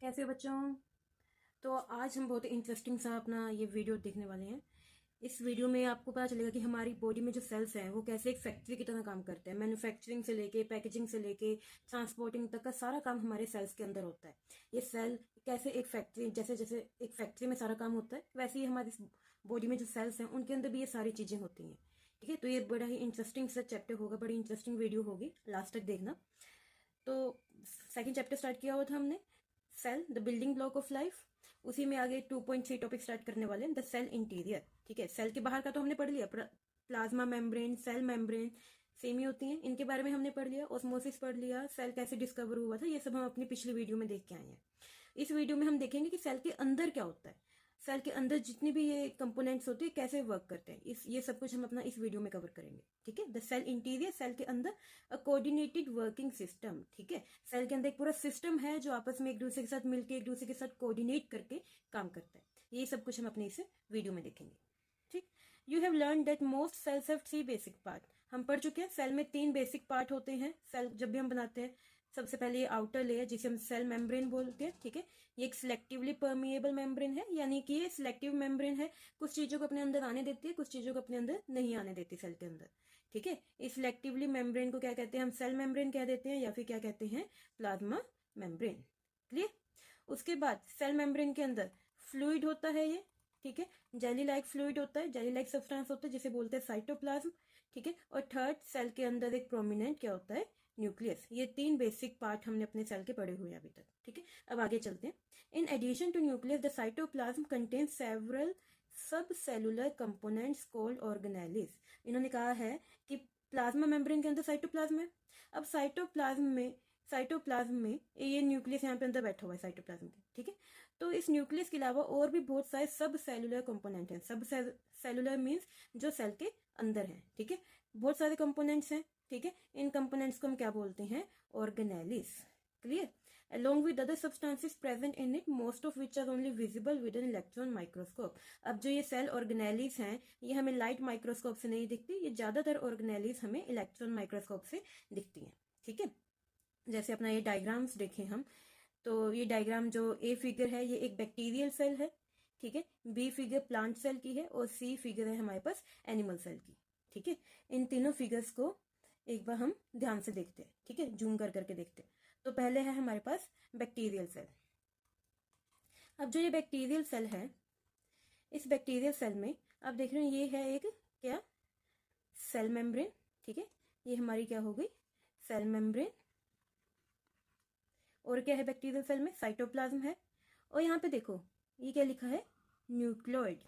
कैसे हो बच्चों। तो आज हम बहुत इंटरेस्टिंग सा अपना ये वीडियो देखने वाले हैं। इस वीडियो में आपको पता चलेगा कि हमारी बॉडी में जो सेल्स हैं वो कैसे एक फैक्ट्री की तरह काम करते हैं। मैन्युफैक्चरिंग से लेके पैकेजिंग से लेके ट्रांसपोर्टिंग तक का सारा काम हमारे सेल्स के अंदर होता है। ये सेल कैसे एक फैक्ट्री, जैसे जैसे एक फैक्ट्री में सारा काम होता है वैसे ही हमारी बॉडी में जो सेल्स हैं उनके अंदर भी ये सारी चीजें होती हैं। ठीक है, तो ये बड़ा ही इंटरेस्टिंग सा चैप्टर होगा, बड़ी इंटरेस्टिंग वीडियो होगी, लास्ट तक देखना। तो सेकंड चैप्टर स्टार्ट किया हुआ था हमने, cell the building block of life. उसी में आगे 2.3 टॉपिक स्टार्ट करने वाले हैं, द सेल इंटीरियर। ठीक है, सेल के बाहर का तो हमने पढ़ लिया, plasma membrane, cell membrane same ही होती हैं, इनके बारे में हमने पढ़ लिया। ऑस्मोसिस पढ़ लिया, सेल कैसे डिस्कवर हुआ था, ये सब हम अपनी पिछली वीडियो में देख के आए हैं। इस वीडियो में हम देखेंगे कि सेल के अंदर क्या होता है, सेल के अंदर जितनी भी ये कंपोनेंट्स होते हैं कैसे वर्क करते हैं, ये सब कुछ हम अपना इस वीडियो में कवर करेंगे। ठीक है, द सेल इंटीरियर, सेल के अंदर अ कोऑर्डिनेटेड वर्किंग सिस्टम। ठीक है, सेल के अंदर एक पूरा सिस्टम है जो आपस में एक दूसरे के साथ मिलकर एक दूसरे के साथ कोऑर्डिनेट करके काम करता है। ये सब कुछ हम अपने इस वीडियो में देखेंगे। ठीक, you have learn that most cells have 3 basic part. हम पढ़ चुके हैं सेल में 3 बेसिक पार्ट होते हैं। सेल जब भी हम बनाते हैं, सबसे पहले ये आउटर लेयर जिसे हम सेल मेम्ब्रेन बोलते हैं। ठीक है, ये एक सिलेक्टिवली परमिएबल मेम्ब्रेन है, यानी कि ये सिलेक्टिव मेम्ब्रेन है, कुछ चीजों को अपने अंदर आने देती है, कुछ चीजों को अपने अंदर नहीं आने देती सेल के अंदर। ठीक है, इस सिलेक्टिवली मेम्ब्रेन को क्या कहते हैं, हम सेल मेम्ब्रेन कह देते हैं या फिर क्या कहते हैं, प्लाज्मा मेम्ब्रेन। क्लियर। उसके बाद सेल मेम्ब्रेन के अंदर फ्लूइड होता है ये। ठीक है, जेली लाइक फ्लूइड होता है, जेली लाइक सब्सटेंस होता है जिसे बोलते हैं साइटोप्लाज्म। ठीक है, और थर्ड, सेल के अंदर एक प्रोमिनेंट क्या होता है, न्यूक्लियस। ये 3 बेसिक पार्ट हमने अपने सेल के पढ़े हुए हैं अभी तक। ठीक है, अब आगे चलते हैं। In addition to nucleus the cytoplasm contains several subcellular components called organelles. इन्होंने कहा है कि प्लाज्मा मेम्ब्रेन के अंदर साइटोप्लाज्म है। अब साइटोप्लाज्म में ये न्यूक्लियस यहाँ पे अंदर बैठा हुआ है साइटोप्लाज्म के। ठीक है, तो इस न्यूक्लियस के अलावा और भी बहुत सारे सब सेलुलर कंपोनेंट हैं। सब सेलुलर मीन्स जो सेल के अंदर है। ठीक है, बहुत सारे कंपोनेंट्स हैं। ठीक है, इन कंपोनेंट्स को हम क्या बोलते हैं, organelles. Clear. along with other substances present in it, most of which are only visible with an electron microscope। अब जो ये सेल ऑर्गेनेलिस हैं ये हमें लाइट माइक्रोस्कोप से नहीं दिखती, ये ज्यादातर ऑर्गेनेलिस हमें इलेक्ट्रॉन माइक्रोस्कोप से दिखती हैं। ठीक है, जैसे अपना ये डायग्राम्स देखें हम, तो ये डायग्राम जो ए फिगर है ये एक बैक्टीरियल सेल है। ठीक है, बी फिगर प्लांट सेल की है और सी फिगर है हमारे पास एनिमल सेल की। ठीक है, इन तीनों फिगर्स को एक बार हम ध्यान से देखते हैं। ठीक है, जूम कर करके देखते हैं। तो पहले है हमारे पास बैक्टीरियल सेल। अब जो ये बैक्टीरियल सेल है, इस बैक्टीरियल सेल में आप देख रहे हैं ये है एक क्या, सेल मेम्ब्रेन। ठीक है, ये हमारी क्या हो गई, सेल मेम्ब्रेन। और क्या है बैक्टीरियल सेल में, साइटोप्लाज्म है। और यहाँ पे देखो ये क्या लिखा है, न्यूक्लियोइड।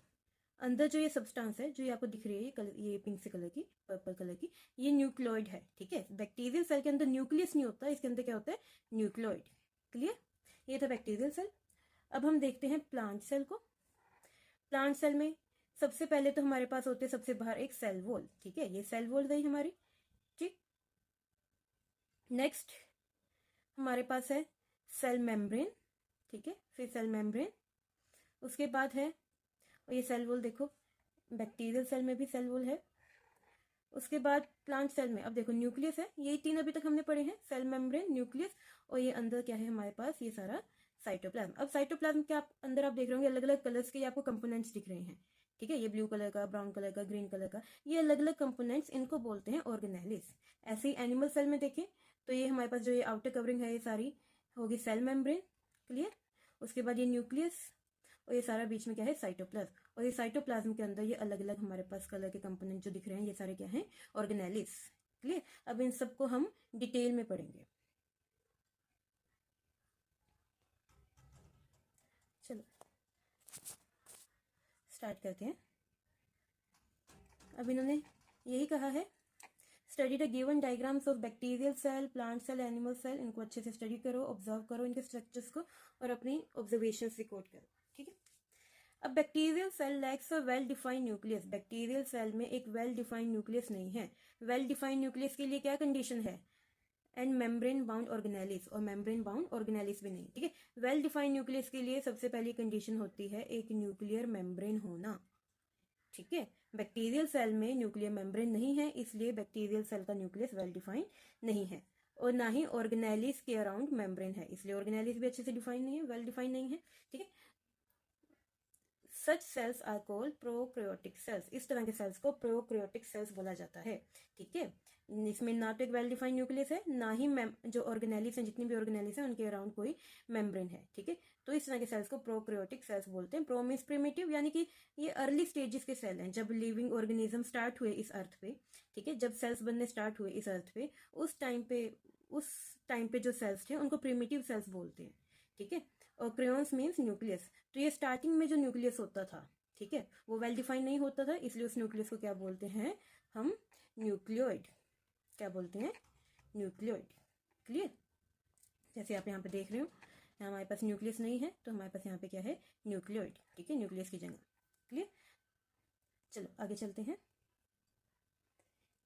अंदर जो ये सब्सटेंस है जो ये आपको दिख रही है, ये पिंक से कलर की, पर्पल कलर की, ये न्यूक्लियोइड है। ठीक है, बैक्टीरियल सेल के अंदर न्यूक्लियस नहीं होता, इसके अंदर क्या होता है, न्यूक्लियोइड। क्लियर, ये था बैक्टीरियल सेल। अब हम देखते हैं प्लांट सेल को। प्लांट सेल में सबसे पहले तो हमारे पास होते हैं सबसे बाहर एक सेल वॉल। ठीक है, ये सेल वॉल रही हमारी। ठीक, नेक्स्ट हमारे पास है सेल मेम्ब्रेन। ठीक है, फिर सेल मेम्ब्रेन, उसके बाद है, और ये सेल वॉल देखो, बैक्टीरियल सेल में भी सेल वॉल है। उसके बाद प्लांट सेल में अब देखो न्यूक्लियस है, यही 3 अभी तक हमने पढ़े हैं, सेल मेम्ब्रेन, न्यूक्लियस, और ये अंदर क्या है हमारे पास, ये सारा साइटोप्लाज्म। अब साइटोप्लाज्म के आप अंदर आप देख रहे होंगे अलग अलग कलर्स के आपको कंपोनेंट्स दिख रहे हैं। ठीक है, ये ब्लू कलर का, ब्राउन कलर का, ग्रीन कलर का, ये अलग अलग कंपोनेंट्स, इनको बोलते हैं ऑर्गेनेलिस। ऐसे ही एनिमल सेल में देखें तो ये हमारे पास जो ये आउटर कवरिंग है ये सारी होगी सेल मेम्ब्रेन। क्लियर, उसके बाद ये न्यूक्लियस, और ये सारा बीच में क्या है, साइटोप्लाज्म। और ये साइटोप्लाज्म के अंदर ये अलग अलग हमारे पास कलर के कंपोनेंट जो दिख रहे हैं ये सारे क्या हैं, ऑर्गेनेलिस। क्लियर, अब इन सबको हम डिटेल में पढ़ेंगे। चलो स्टार्ट करते हैं। अब इन्होंने यही कहा है, study the given diagrams of bacterial cell, plant cell, animal cell. इनको अच्छे से स्टडी करो, ऑब्जर्व करो इनके स्ट्रक्चर्स को और अपनी ऑब्जर्वेशन रिकॉर्ड करो। ठीक है, अब bacterial cell lacks a well defined nucleus. Bacterial cell में एक वेल डिफाइंड न्यूक्लियस नहीं है। वेल डिफाइंड न्यूक्लियस के लिए क्या कंडीशन है, एंड मेम्ब्रेन बाउंड ऑर्गेनेलिस, और मेम्ब्रेन बाउंड ऑर्गेनेलिस भी नहीं। ठीक है, वेल डिफाइंड न्यूक्लियस के लिए सबसे पहली कंडीशन होती है एक न्यूक्लियर मेम्ब्रेन होना। ठीक है, बैक्टीरियल सेल में न्यूक्लियर मेम्ब्रेन नहीं है, इसलिए बैक्टीरियल सेल का न्यूक्लियस वेल डिफाइंड नहीं है। और ना ही ऑर्गेनेलिस के अराउंड मेम्ब्रेन है, इसलिए ऑर्गेनेलिस भी अच्छे से डिफाइन नहीं है, वेल डिफाइन नहीं है, ठीक है। Such cells are called prokaryotic cells, इस तरह के सेल्स को प्रोकैरियोटिक सेल्स बोला जाता है, ठीक है। इसमें ना तो एक वेल डिफाइंड न्यूक्लियस है, ना ही जो ऑर्गेनेलिस हैं, जितनी भी ऑर्गेनेलिस हैं उनके अराउंड कोई मेम्ब्रेन है, ठीक है। तो इस तरह के सेल्स को प्रोकैरियोटिक सेल्स बोलते हैं। प्रो मींस प्रिमिटिव, यानी कि ये अर्ली स्टेजेस के सेल हैं, जब लिविंग ऑर्गेनिज्म स्टार्ट हुए इस अर्थ पे, ठीक है, जब सेल्स बनने स्टार्ट हुए इस अर्थ पे, उस टाइम पे जो सेल्स थे उनको प्रिमिटिव सेल्स बोलते हैं, ठीक है। और क्रेयॉन्स मीन्स न्यूक्लियस, तो ये स्टार्टिंग में जो न्यूक्लियस होता था, ठीक है, वो वेल डिफाइन नहीं होता था, इसलिए उस न्यूक्लियस को क्या बोलते हैं हम, न्यूक्लियोइड, क्या बोलते हैं, न्यूक्लियोइड। क्लियर। जैसे आप यहाँ पे देख रहे हो, यहाँ हमारे पास न्यूक्लियस नहीं है, तो हमारे पास यहाँ पे क्या है, न्यूक्लियोइड, ठीक है, न्यूक्लियस की जगह। क्लियर। चलो आगे चलते हैं।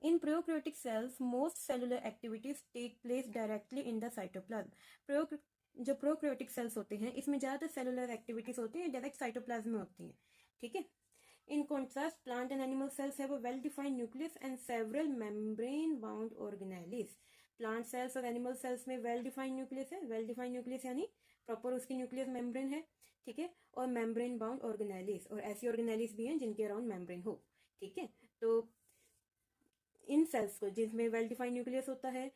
In prokaryotic cells most cellular activities take place directly in the cytoplasm. जो प्रोकैरियोटिक सेल्स होते हैं इसमें ज़्यादातर सेलुलर एक्टिविटीज होती हैं डायरेक्ट साइटोप्लाज्म में होती हैं, ठीक है। In contrast plant and animal cells have a well defined nucleus and several membrane bound organelles. Plant cells और एनिमल सेल्स में वेल डिफाइंड न्यूक्लियस है, वेल डिफाइंड न्यूक्लियस यानी प्रॉपर उसकी न्यूक्लियस मेम्ब्रेन है, ठीक है, और मेम्ब्रेन बाउंड ऑर्गेनेलिस, और ऐसी ऑर्गेनेलिस भी हैं जिनके अराउंड मेम्ब्रेन हो, ठीक है। तो इन सेल्स को जिसमें वेल डिफाइंड न्यूक्लियस होता है,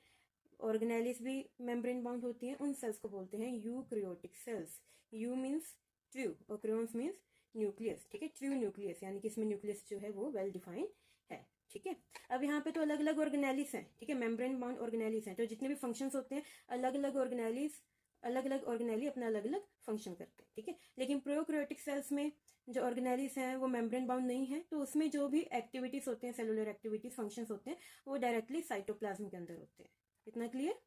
ऑर्गेनेलिस भी मेम्ब्रेन बाउंड होती हैं, उन सेल्स को बोलते हैं eukaryotic sales. You means true और क्रियोन्स मीन्स न्यूक्लियस, ठीक है, ट्रू न्यूक्लियस, यानी कि इसमें न्यूक्लियस जो है वो वेल डिफाइंड है, ठीक है। अब यहाँ पे तो अलग अलग ऑर्गेनेलिस हैं, ठीक है, मेम्ब्रेन बाउंड ऑर्गेनेलिस हैं, तो जितने भी फंक्शंस होते हैं अलग अलग ऑर्गेनेली अपना अलग अलग फंक्शन करते हैं, ठीक है। लेकिन प्रोकैरियोटिक सेल्स में जो ऑर्गेनेलिस हैं वो मेम्ब्रेन बाउंड नहीं है, तो उसमें जो भी एक्टिविटीज होते हैं, सेलुलर एक्टिविटीज, फंक्शंस होते हैं, वो डायरेक्टली साइटोप्लाज्म के अंदर होते हैं। इतना क्लियर।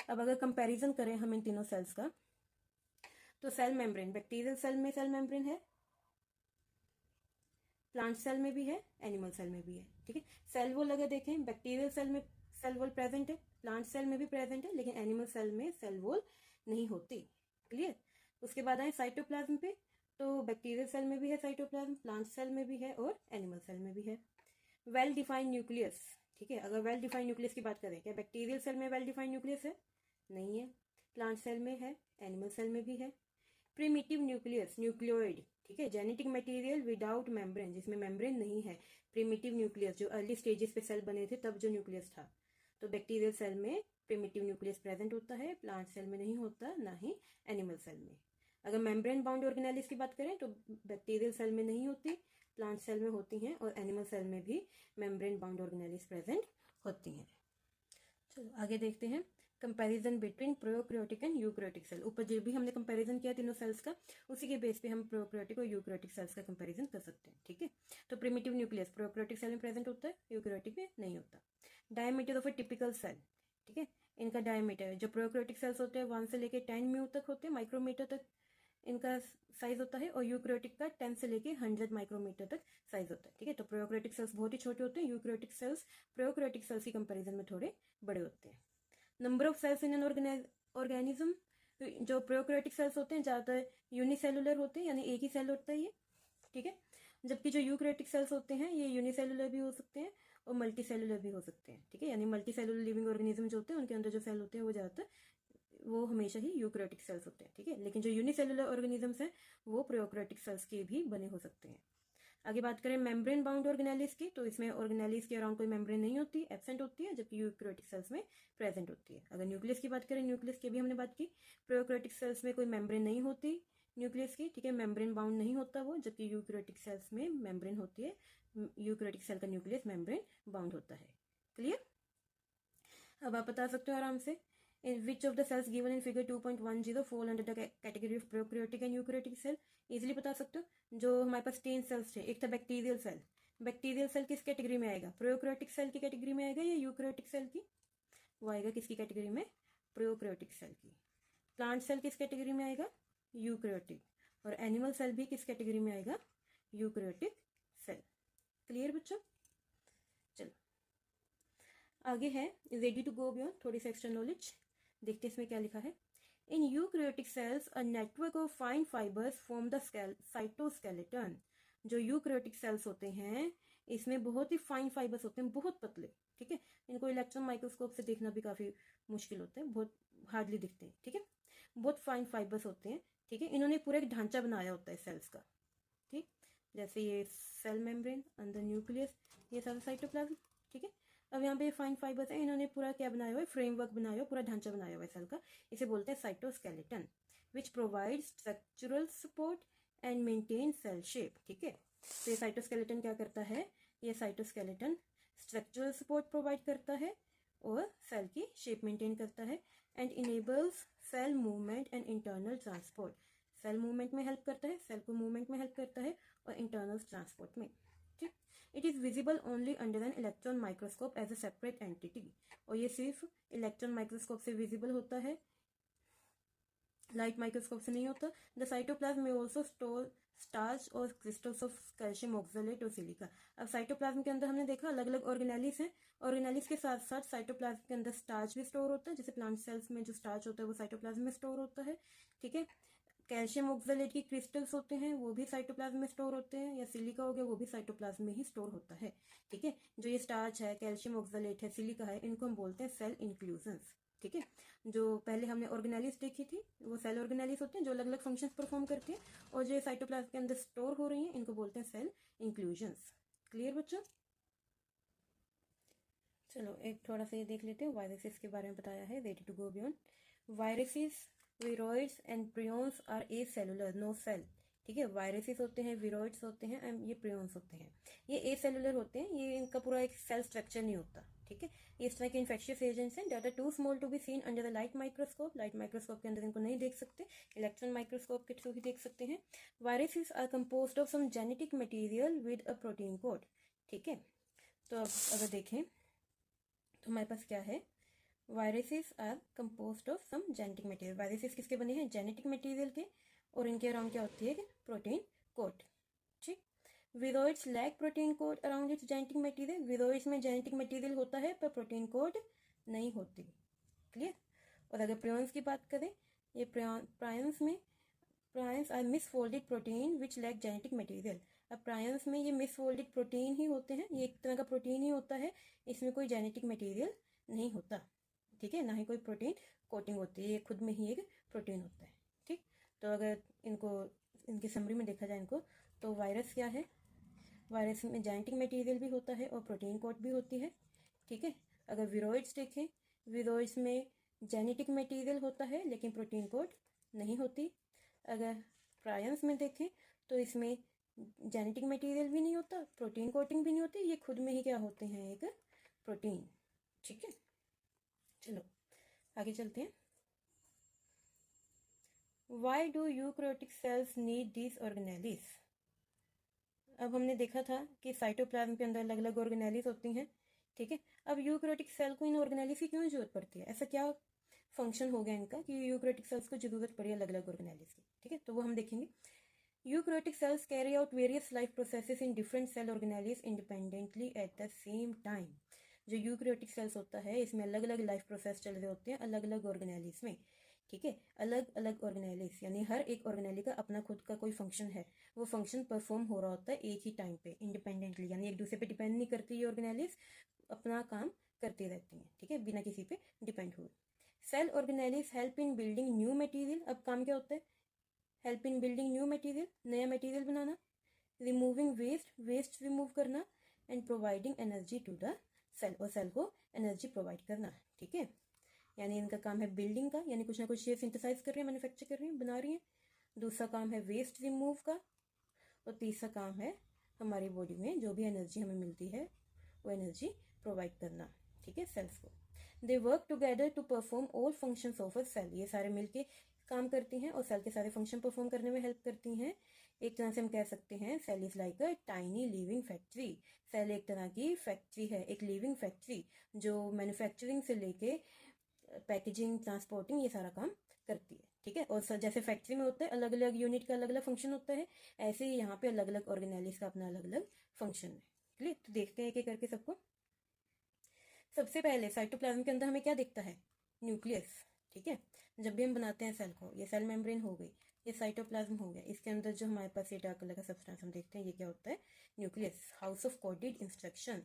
अब अगर कंपैरिजन करें हम इन तीनों सेल्स का, तो सेल मेम्ब्रेन, बैक्टीरियल सेल में सेल मेम्ब्रेन है, प्लांट सेल में भी है, एनिमल सेल में भी है, ठीक है। सेल वॉल अगर देखें, बैक्टीरियल सेल में सेल वॉल प्रेजेंट है, प्लांट सेल में भी प्रेजेंट है, लेकिन एनिमल सेल में सेल वॉल नहीं होती। क्लियर। उसके बाद आए साइटोप्लाज्म पे, तो बैक्टीरियल सेल में भी है साइटोप्लाज्म, प्लांट सेल में भी है और एनिमल सेल में भी है। वेल डिफाइंड न्यूक्लियस, ठीक है, अगर वेल डिफाइंड न्यूक्लियस की बात करें, क्या बैक्टीरियल सेल में वेल डिफाइंड न्यूक्लियस है, नहीं है। प्लांट सेल में है, एनिमल सेल में भी है। प्रिमिटिव न्यूक्लियस, न्यूक्लियोइड, ठीक है, जेनेटिक मटेरियल विदाउट मेम्ब्रेन, जिसमें मेम्ब्रेन नहीं है, प्रिमिटिव न्यूक्लियस, जो अर्ली स्टेजेस पे सेल बने थे तब जो न्यूक्लियस था, तो बैक्टीरियल सेल में प्रिमिटिव न्यूक्लियस प्रेजेंट होता है, प्लांट सेल में नहीं होता, ना ही एनिमल सेल में। अगर मेम्ब्रेन बाउंड ऑर्गेनेलिस की बात करें तो बैक्टीरियल सेल में नहीं होती, प्लांट सेल में होती हैं, और एनिमल सेल में भी मेम्ब्रेन बाउंड ऑर्गेनेलिस प्रेजेंट होती हैं। चलो आगे देखते हैं comparison between prokaryotic and eukaryotic cell. ऊपर जो भी हमने कंपैरिजन किया तीनों सेल्स का, उसी के बेस पे हम प्रोकैरियोटिक और यूकैरियोटिक सेल्स का कंपैरिजन कर सकते हैं, ठीक है। तो प्रिमिटिव न्यूक्लियस प्रोकैरियोटिक सेल में प्रेजेंट होता है, यूकैरियोटिक में नहीं होता। Diameter of a typical cell, ठीक है, इनका डायमीटर, जो प्रोकैरियोटिक सेल्स होते हैं 1 से लेके 10 म्यू तक होते हैं, माइक्रोमीटर तक इनका साइज होता है, और यूकैरियोटिक का 10 से लेके 100 माइक्रोमीटर तक साइज होता है, ठीक है। तो प्रोकैरियोटिक सेल्स बहुत ही छोटे होते हैं, यूकैरियोटिक सेल्स प्रोकैरियोटिक सेल्स की कंपैरिजन में थोड़े बड़े होते हैं। Number of cells in an organism, जो प्रोकैरियोटिक सेल्स होते हैं ज़्यादातर यूनिसेलुलर होते हैं, यानी एक ही सेल होता है ये, ठीक है। जबकि जो यूकैरियोटिक सेल्स होते हैं ये यूनिसेलुलर भी हो सकते हैं और मल्टी सेलुलर भी हो सकते हैं, ठीक है, यानी मल्टी सेलुलर लिविंग ऑर्गेनिज्म जो होते हैं उनके अंदर जो सेल होते हैं वो ज़्यादातर वो हमेशा ही यूकैरियोटिक सेल्स होते हैं, ठीक है। लेकिन जो यूनिसेलुलर ऑर्गेनिजम्स हैं वो प्रोकैरियोटिक सेल्स के भी बने हो सकते हैं। आगे बात करें मेम्ब्रेन बाउंड ऑर्गेनेलिस की, तो इसमें ऑर्गेनेलिस के अराउंड कोई मेम्ब्रेन नहीं होती, एब्सेंट होती है, जबकि यूकैरियोटिक सेल्स में प्रेजेंट होती है। अगर न्यूक्लियस की बात करें, न्यूक्लियस की भी हमने बात की, प्रोकैरियोटिक सेल्स में कोई मेम्ब्रेन नहीं होती न्यूक्लियस की, ठीक है, मेम्ब्रेन बाउंड नहीं होता वो, जबकि यूकैरियोटिक सेल्स में मेम्ब्रेन होती है, यूकैरियोटिक सेल का न्यूक्लियस मेम्ब्रेन बाउंड होता है। क्लियर। अब आप बता सकते हो आराम से, in which of the cells given in figure 2.10 fall under the category of prokaryotic and eukaryotic cell, easily बता सकते हो। जो हमारे पास 3 सेल्स थे, एक था बैक्टीरियल सेल, बैक्टीरियल सेल किस कैटेगरी में आएगा, प्रोकैरियोटिक सेल की कैटेगरी में आएगा या यूकैरियोटिक सेल की, वो आएगा किसकी कैटेगरी में, प्रोकैरियोटिक सेल की। प्लांट सेल किस कैटेगरी में आएगा, यूकैरियोटिक, और एनिमल सेल भी किस कैटेगरी में आएगा, यूकैरियोटिक सेल। क्लियर बच्चों। चलो आगे है रेडी टू गो बियॉन्ड, थोड़ी सी एक्स्ट्रा नॉलेज देखते हैं इसमें क्या लिखा है। In eukaryotic cells a network of fine fibres form the cytoskeleton. जो यूकैरियोटिक सेल्स होते हैं इसमें बहुत ही फाइन फाइबर्स होते हैं, बहुत पतले, ठीक है। इनको इलेक्ट्रॉन माइक्रोस्कोप से देखना भी काफ़ी मुश्किल होता है, बहुत हार्डली दिखते हैं, ठीक है। बहुत फाइन फाइबर्स होते हैं, ठीक है। इन्होंने पूरा एक ढांचा बनाया होता है सेल्स का, ठीक। जैसे ये सेल मेम्ब्रेन, अंदर न्यूक्लियस, ये सारा साइटोप्लाज्म, ठीक है। अब यहाँ पे फाइन फाइबर्स है, इन्होंने पूरा क्या बनाया हुआ है, फ्रेमवर्क बनाया हुआ है, पूरा ढांचा बनाया हुआ है सेल का। इसे बोलते हैं cytoskeleton, which provide structural support and maintain cell shape, ठीक है। तो ये साइटोस्केलेटन क्या करता है, ये साइटोस्केलेटन स्ट्रक्चरल सपोर्ट प्रोवाइड करता है और सेल की शेप मेंटेन करता है, and enables cell movement and internal transport. Cell movement में हेल्प करता है, सेल को मूवमेंट में हेल्प करता है और इंटरनल ट्रांसपोर्ट में, ठीक। It is visible only under an electron microscope as a separate entity, और ये सिर्फ इलेक्ट्रॉन माइक्रोस्कोप से विजिबल होता है, लाइट माइक्रोस्कोप से नहीं होता। द साइटोप्लाज्म में ऑल्सो स्टोर स्टार्च और क्रिस्टल्स ऑफ कैल्शियम ऑक्सलेट और सिलिका। अब साइटोप्लाज्म के अंदर हमने देखा अलग अलग ऑर्गेनेलिस हैं, ऑर्गेनेलिस के साथ साथ साइटोप्लाज्म के अंदर स्टार्च भी स्टोर होता है, जैसे प्लांट सेल्स में जो स्टार्च होता है वो साइटोप्लाज्म में स्टोर होता है, ठीक है। कैल्शियम ऑक्सलेट की क्रिस्टल्स होते हैं, वो भी साइटोप्लाज्म में स्टोर होते हैं, या सिलिका हो गया वो भी साइटोप्लाज्म में ही स्टोर होता है, ठीक है। जो ये स्टार्च है, कैल्शियम ऑक्सलेट है, सिलिका है, इनको हम बोलते हैं सेल इंक्लूजन्स, ठीक है। जो पहले हमने ऑर्गेनेलिस देखी थी वो सेल ऑर्गेनेलिस होते हैं जो अलग अलग फंक्शंस परफॉर्म करती है, और जो साइटोप्लाज्म के अंदर स्टोर हो रही हैं इनको बोलते हैं सेल इंक्लूजन्स। क्लियर बच्चों? चलो एक थोड़ा सा ये देख लेते हैं, वायरसेस के बारे में बताया है, ready to go beyond. Viruses, viroids and prions are acellular, no cell, ठीक है। वायरसेस होते हैं, विरोइड्स होते हैं एंड ये प्रियॉन्स होते हैं, ये ए सेलुलर होते हैं, ये इनका पूरा एक सेल स्ट्रक्चर नहीं होता, ठीक है। ये इस तरह के इन्फेक्शियस एजेंट्स हैं, that are too small to be seen under the light microscope, light microscope के अंदर इनको नहीं देख सकते, इलेक्ट्रॉन माइक्रोस्कोप के थ्रू ही देख सकते हैं। Viruses are composed of some genetic material with a protein coat, ठीक है। तो अब अगर देखें तो हमारे पास क्या है, viruses are composed of some genetic material. Viruses किसके बने हैं, जेनेटिक मटेरियल के, और इनके अराउंड क्या होती है, प्रोटीन कोड, ठीक। Viroids lack protein coat around its genetic material, viroids में जेनेटिक मटेरियल होता है पर प्रोटीन कोड नहीं होती, क्लियर। और अगर प्रियॉन्स की बात करें, ये प्रायंस में, prions are misfolded protein which lack genetic material. अब प्रायंस में ये मिसफोल्डेड प्रोटीन ही होते हैं, ये एक तरह का प्रोटीन ही होता है, इसमें कोई जेनेटिक मटेरियल नहीं होता, ठीक है, ना ही कोई प्रोटीन कोटिंग होती है, ये खुद में ही एक प्रोटीन होता है, ठीक। तो अगर इनको इनकी समरी में देखा जाए इनको, तो वायरस क्या है, वायरस में जेनेटिक मटेरियल भी होता है और प्रोटीन कोड भी होती है, ठीक है। अगर विरोइड्स देखें, विरोइड्स में जेनेटिक मटेरियल होता है लेकिन प्रोटीन कोड नहीं होती। अगर प्रायंस में देखें तो इसमें जेनेटिक मटेरियल भी नहीं होता, प्रोटीन कोटिंग भी नहीं होती, ये खुद में ही क्या होते हैं, एक प्रोटीन, ठीक है। चलो आगे चलते हैं। Why do eukaryotic cells need this organelles. अब हमने देखा था कि साइटोप्लाज्म के अंदर अलग अलग ऑर्गेनेलिस होती हैं, ठीक है। अब यूकैरियोटिक सेल को इन ऑर्गेनेलिस की क्यों जरूरत पड़ती है, ऐसा क्या फंक्शन हो गया इनका कि यूकैरियोटिक सेल्स को जरूरत पड़ी अलग अलग ऑर्गेनेलिस की, ठीक है। तो वो हम देखेंगे। Eukaryotic cells carry out various life processes in different cell organelles independently at the same time. जो यूकैरियोटिक सेल्स होता है इसमें अलग अलग लाइफ प्रोसेस चल रहे होते हैं अलग अलग ऑर्गेनेलिस में, ठीक है। अलग अलग ऑर्गेनेलिस यानी हर एक ऑर्गेनेली का अपना खुद का कोई फंक्शन है, वो फंक्शन परफॉर्म हो रहा होता है एक ही टाइम पे इंडिपेंडेंटली, यानी एक दूसरे पे डिपेंड नहीं करती ये ऑर्गेनेलिस, अपना काम करती रहती हैं, ठीक है, बिना किसी पे डिपेंड हुए। Cell organelles help in building new material. अब काम क्या होता है, help in building new material, नया मटेरियल बनाना, रिमूविंग वेस्ट, वेस्ट रिमूव करना, and providing energy to the cell, और सेल को एनर्जी प्रोवाइड करना, ठीक है। यानी इनका काम है बिल्डिंग का, यानी कुछ ना कुछ ये सिंथेसाइज कर रही है, मैन्युफैक्चर कर रही है, बना रही है। दूसरा काम है वेस्ट रिमूव का, और तीसरा काम है हमारी बॉडी में जो भी एनर्जी हमें मिलती है वो एनर्जी प्रोवाइड करना, ठीक है, सेल्स को। They work together to perform all functions of a cell, ये सारे मिलके काम करती हैं और सेल के सारे फंक्शन परफॉर्म करने में हेल्प करती हैं। एक तरह से हम कह सकते हैं cell is like a tiny living factory, cell एक तरह की फैक्ट्री है, एक लिविंग फैक्ट्री जो मैन्युफैक्चरिंग से लेके पैकेजिंग, ट्रांसपोर्टिंग, ये सारा काम करती है, ठीक है। और जैसे फैक्ट्री में होता है अलग अलग यूनिट का अलग अलग फंक्शन होता है, ऐसे ही यहाँ पे अलग अलग ऑर्गेनेलिस का अपना अलग अलग फंक्शन है, क्लियर। तो देखते हैं एक एक करके सबको। सबसे पहले साइटोप्लाज्म के अंदर हमें क्या दिखता है, न्यूक्लियस, ठीक है। जब भी हम बनाते हैं सेल को, ये सेल मेम्ब्रेन हो गई, ये साइटोप्लाज्म हो गया, इसके अंदर जो हमारे पास ये डार्क कलर का सब्सटेंस हम देखते हैं, ये क्या होता है? Nucleus, house of coded instruction.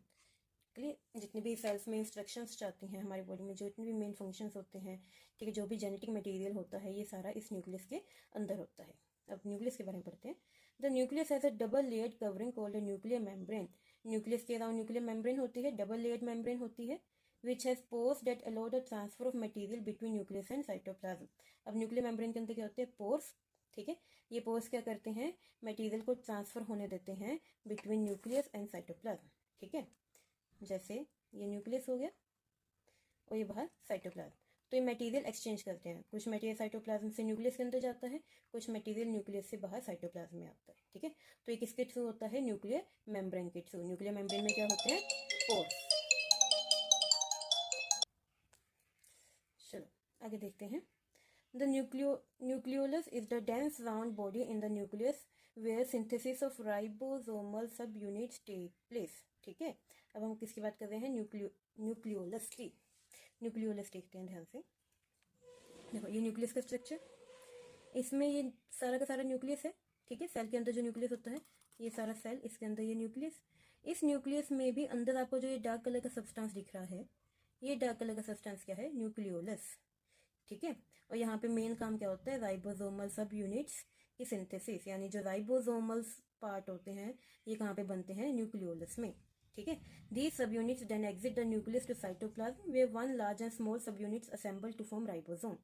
Clear? जितने भी सेल्स में इंस्ट्रक्शंस जाती हैं हमारी बॉडी में, जो जितने भी मेन फंक्शंस होते हैं, ठीक है, जो भी जेनेटिक मटेरियल होता है, ये सारा इस न्यूक्लियस के अंदर होता है। अब न्यूक्लियस के बारे में पढ़ते हैं। The nucleus has a double layered covering called nuclear membrane. Nucleus के अराउंड न्यूक्लियर मेम्ब्रेन होती है, डबल लेयर्ड मेम्ब्रेन होती है, which has pores that allow the transfer of material between nucleus and cytoplasm। अब न्यूक्लियर मेम्ब्रेन के अंदर क्या होते हैं? पोर्स। ठीक है, ये पोर्स क्या करते हैं? मटेरियल को ट्रांसफर होने देते हैं बिटवीन न्यूक्लियस एंड साइटोप्लाज्म। ठीक है, जैसे ये न्यूक्लियस हो गया और ये बाहर साइटोप्लाज्म, तो ये मटेरियल एक्सचेंज करते हैं। कुछ मटेरियल साइटोप्लाज्म से न्यूक्लियस के अंदर जाता है, कुछ मटेरियल न्यूक्लियस से बाहर साइटोप्लाज्म में आता है। ठीक है, तो ये किसके थ्रू होता है? न्यूक्लियर मेम्ब्रेन के थ्रू। न्यूक्लियर मेम्ब्रेन में क्या होते हैं? पोर्स। चलो आगे देखते हैं। The nucleolus is the dense round body in the nucleus where synthesis of ribosomal subunits take place. ठीक है, अब हम किसकी बात कर रहे हैं? न्यूक्लियोलस की। न्यूक्लियोलस देखते हैं ध्यान से। देखो ये न्यूक्लियस का स्ट्रक्चर, इसमें ये सारा का सारा न्यूक्लियस है। ठीक है, सेल के अंदर जो न्यूक्लियस होता है, ये सारा सेल, इसके अंदर ये न्यूक्लियस। इस न्यूक्लियस में भी अंदर आपको जो ये डार्क कलर का सब्सटेंस दिख रहा है, ये डार्क कलर का सब्सटेंस क्या है? न्यूक्लियोलस। ठीक है, और यहाँ पे मेन काम क्या होता है? राइबोसोमल सब यूनिट्स की सिंथेसिस, यानी जो राइबोसोमल पार्ट होते हैं ये कहाँ पे बनते हैं? न्यूक्लियोलस में। ठीक है, these subunits then exit the nucleus to cytoplasm where one large and small subunits assemble to form ribosome.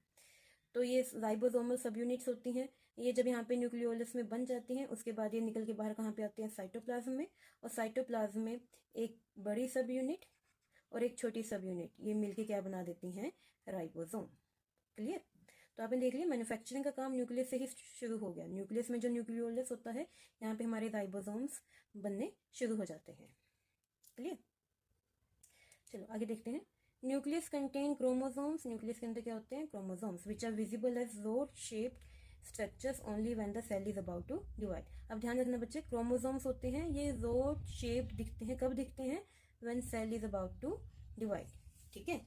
तो ये राइबोसोमल सब यूनिट्स होती हैं, ये जब यहाँ पे न्यूक्लियोलस में बन जाती हैं, उसके बाद ये निकल के बाहर कहाँ पे आती हैं? साइटोप्लाज्म में। और साइटोप्लाज्म में एक बड़ी सब यूनिट और एक छोटी सब यूनिट, ये मिलके क्या बना देती हैं? राइबोसोम। क्लियर? तो आपने देख लिया मैन्युफैक्चरिंग का काम न्यूक्लियस से ही शुरू हो गया। न्यूक्लियस में जो न्यूक्लियोलस होता है, यहाँ पे हमारे राइबोसोम्स बनने शुरू हो जाते हैं। क्लियर? चलो आगे देखते हैं। Nucleus contain chromosomes. न्यूक्लियस के अंदर क्या होते हैं? Chromosomes, which are visible as rod shaped structures only when the cell is about to divide. अब ध्यान रखना बच्चे, क्रोमोसोम्स होते हैं ये रोड शेप्ड दिखते हैं। कब दिखते हैं? When cell is about to divide. ठीक है,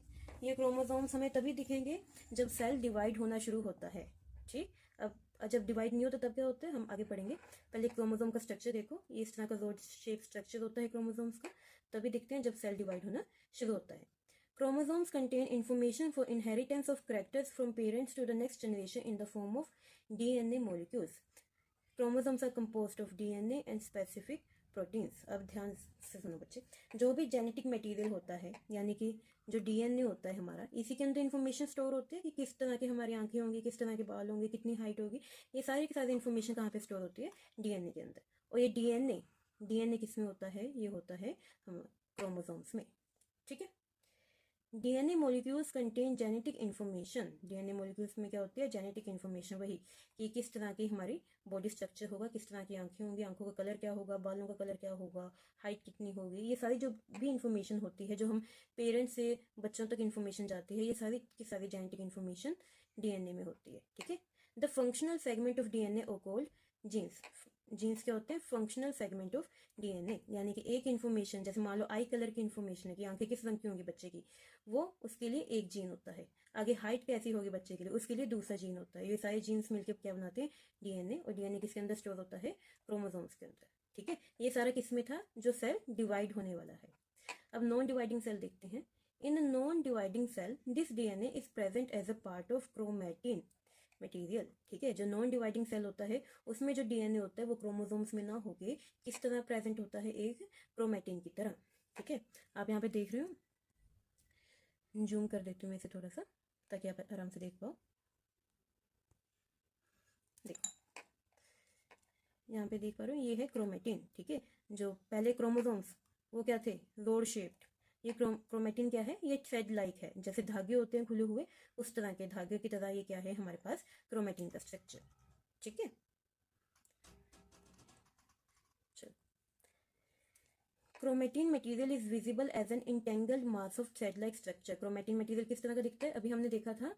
ये क्रोमोसोम्स हमें तभी दिखेंगे जब सेल डिवाइड होना शुरू होता है। ठीक, अब जब डिवाइड नहीं होता तब क्या होता है? हम आगे पढ़ेंगे। पहले क्रोमोसोम का स्ट्रक्चर देखो, ये इस तरह का रोड शेप स्ट्रक्चर होता है क्रोमोसोम्स का, तभी दिखते हैं जब सेल डिवाइड होना शुरू होता है। Chromosomes contain information for inheritance of characters from parents to the next generation in the form of DNA molecules. Chromosomes are composed of DNA and specific proteins. अब ध्यान से सुनो बच्चे, जो भी जेनेटिक मटेरियल होता है, यानी कि जो डीएनए होता है हमारा, इसी के अंदर इन्फॉर्मेशन स्टोर होती है कि किस तरह की हमारी आंखें होंगी, किस तरह के बाल होंगे, कितनी हाइट होगी। ये सारी की सारी इन्फॉर्मेशन कहाँ पे स्टोर होती है? डीएनए के अंदर। और ये डीएनए किस में होता है? ये होता है हम क्रोमोसोम्स में। ठीक है, DNA molecules contain genetic information. DNA molecules में क्या होती है? जेनेटिक इन्फॉर्मेशन, वही कि किस तरह की हमारी बॉडी स्ट्रक्चर होगा, किस तरह की आंखें होंगी, आंखों का कलर क्या होगा, बालों का कलर क्या होगा, हाइट कितनी होगी, ये सारी जो भी इन्फॉर्मेशन होती है, जो हम पेरेंट्स से बच्चों तक इन्फॉर्मेशन जाती है, ये सारी की सारी जेनेटिक इन्फॉर्मेशन डीएनए में होती है। ठीक है, the functional segment of DNA are called genes. Genes क्या होते हैं? फंक्शनल सेगमेंट ऑफ डीएनए, यानी कि एक इन्फॉर्मेशन, जैसे मान लो आई कलर की इन्फॉर्मेशन है कि आंखें किस रंग की होंगी बच्चे की, वो उसके लिए एक जीन होता है। आगे हाइट कैसी होगी बच्चे के लिए, उसके लिए दूसरा जीन होता है। ये सारे जीन्स मिलकर क्या बनाते हैं? डीएनए। और डीएनए किसके अंदर स्टोर होता है? क्रोमोसोम्स के अंदर। ठीक है, ये सारा किसमें था? जो सेल डिवाइड होने वाला है। अब नॉन डिवाइडिंग सेल देखते हैं। In non dividing cell this DNA is present as a part of chromatin material. ठीक है, जो नॉन डिवाइडिंग सेल होता है उसमें जो डीएनए होता है वो क्रोमोसोम्स में ना होके किस तरह प्रेजेंट होता है? एक क्रोमैटिन की तरह। ठीक है, आप यहाँ पे देख रहे हो, जूम कर देती हूँ मैं इसे थोड़ा सा ताकि आप आराम से देख पाओ। देखो यहाँ पे देख पा रहे हो, ये है क्रोमैटिन। ठीक है, जो पहले क्रोमोसोम्स वो क्या थे? Road shaped. ये क्रोमैटिन क्या है? ये थ्रेड लाइक है, जैसे धागे होते हैं खुले हुए, उस तरह के धागे की तरह ये क्या है हमारे पास? क्रोमैटिन का स्ट्रक्चर। ठीक है, चलो। Chromatin material is visible as an entangled mass of thread like structure. Chromatin material किस तरह का दिखता है? अभी हमने देखा था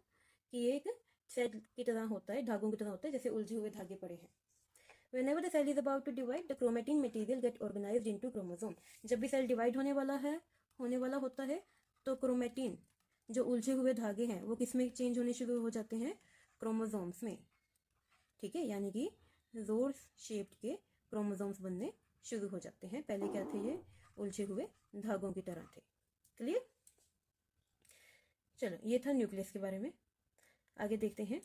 कि ये एक थ्रेड की तरह होता है, धागों की तरह होता है, जैसे उलझे हुए धागे पड़े हैं। Whenever the cell is about to divide, the chromatin material get organized into chromosome. जब भी सेल डिवाइड होने वाला होता है, तो क्रोमैटिन जो उलझे हुए धागे हैं वो किस में चेंज होने शुरू हो जाते हैं? क्रोमोसोम्स में, ठीक है, यानी कि रोड शेप्ड के क्रोमोसोम्स बनने शुरू हो जाते हैं। पहले क्या थे? ये उलझे हुए धागों की तरह थे। क्लियर? चलो, ये था न्यूक्लियस के बारे में। आगे देखते हैं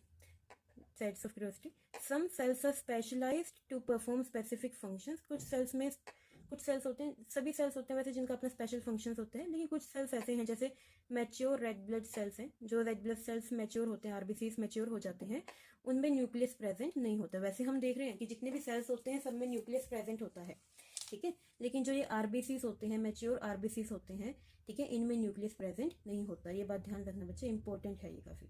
sides of curiosity. Some cells are specialised to perform specific functions. कुछ सेल्स होते हैं, सभी सेल्स होते हैं वैसे जिनका अपना स्पेशल फंक्शंस होते हैं, लेकिन कुछ सेल्स ऐसे हैं जैसे मैच्योर रेड ब्लड सेल्स हैं। जो रेड ब्लड सेल्स मैच्योर होते हैं, आरबीसीज मैच्योर हो जाते हैं, उनमें न्यूक्लियस प्रेजेंट नहीं होता। वैसे हम देख रहे हैं कि जितने भी सेल्स होते हैं सब में न्यूक्लियस प्रेजेंट होता है, ठीक है, लेकिन जो ये आरबीसीज होते हैं, मैच्योर आरबीसीज होते हैं, ठीक है, इनमें न्यूक्लियस प्रेजेंट नहीं होता। ये बात ध्यान रखना बच्चे, इंपॉर्टेंट है ये काफी,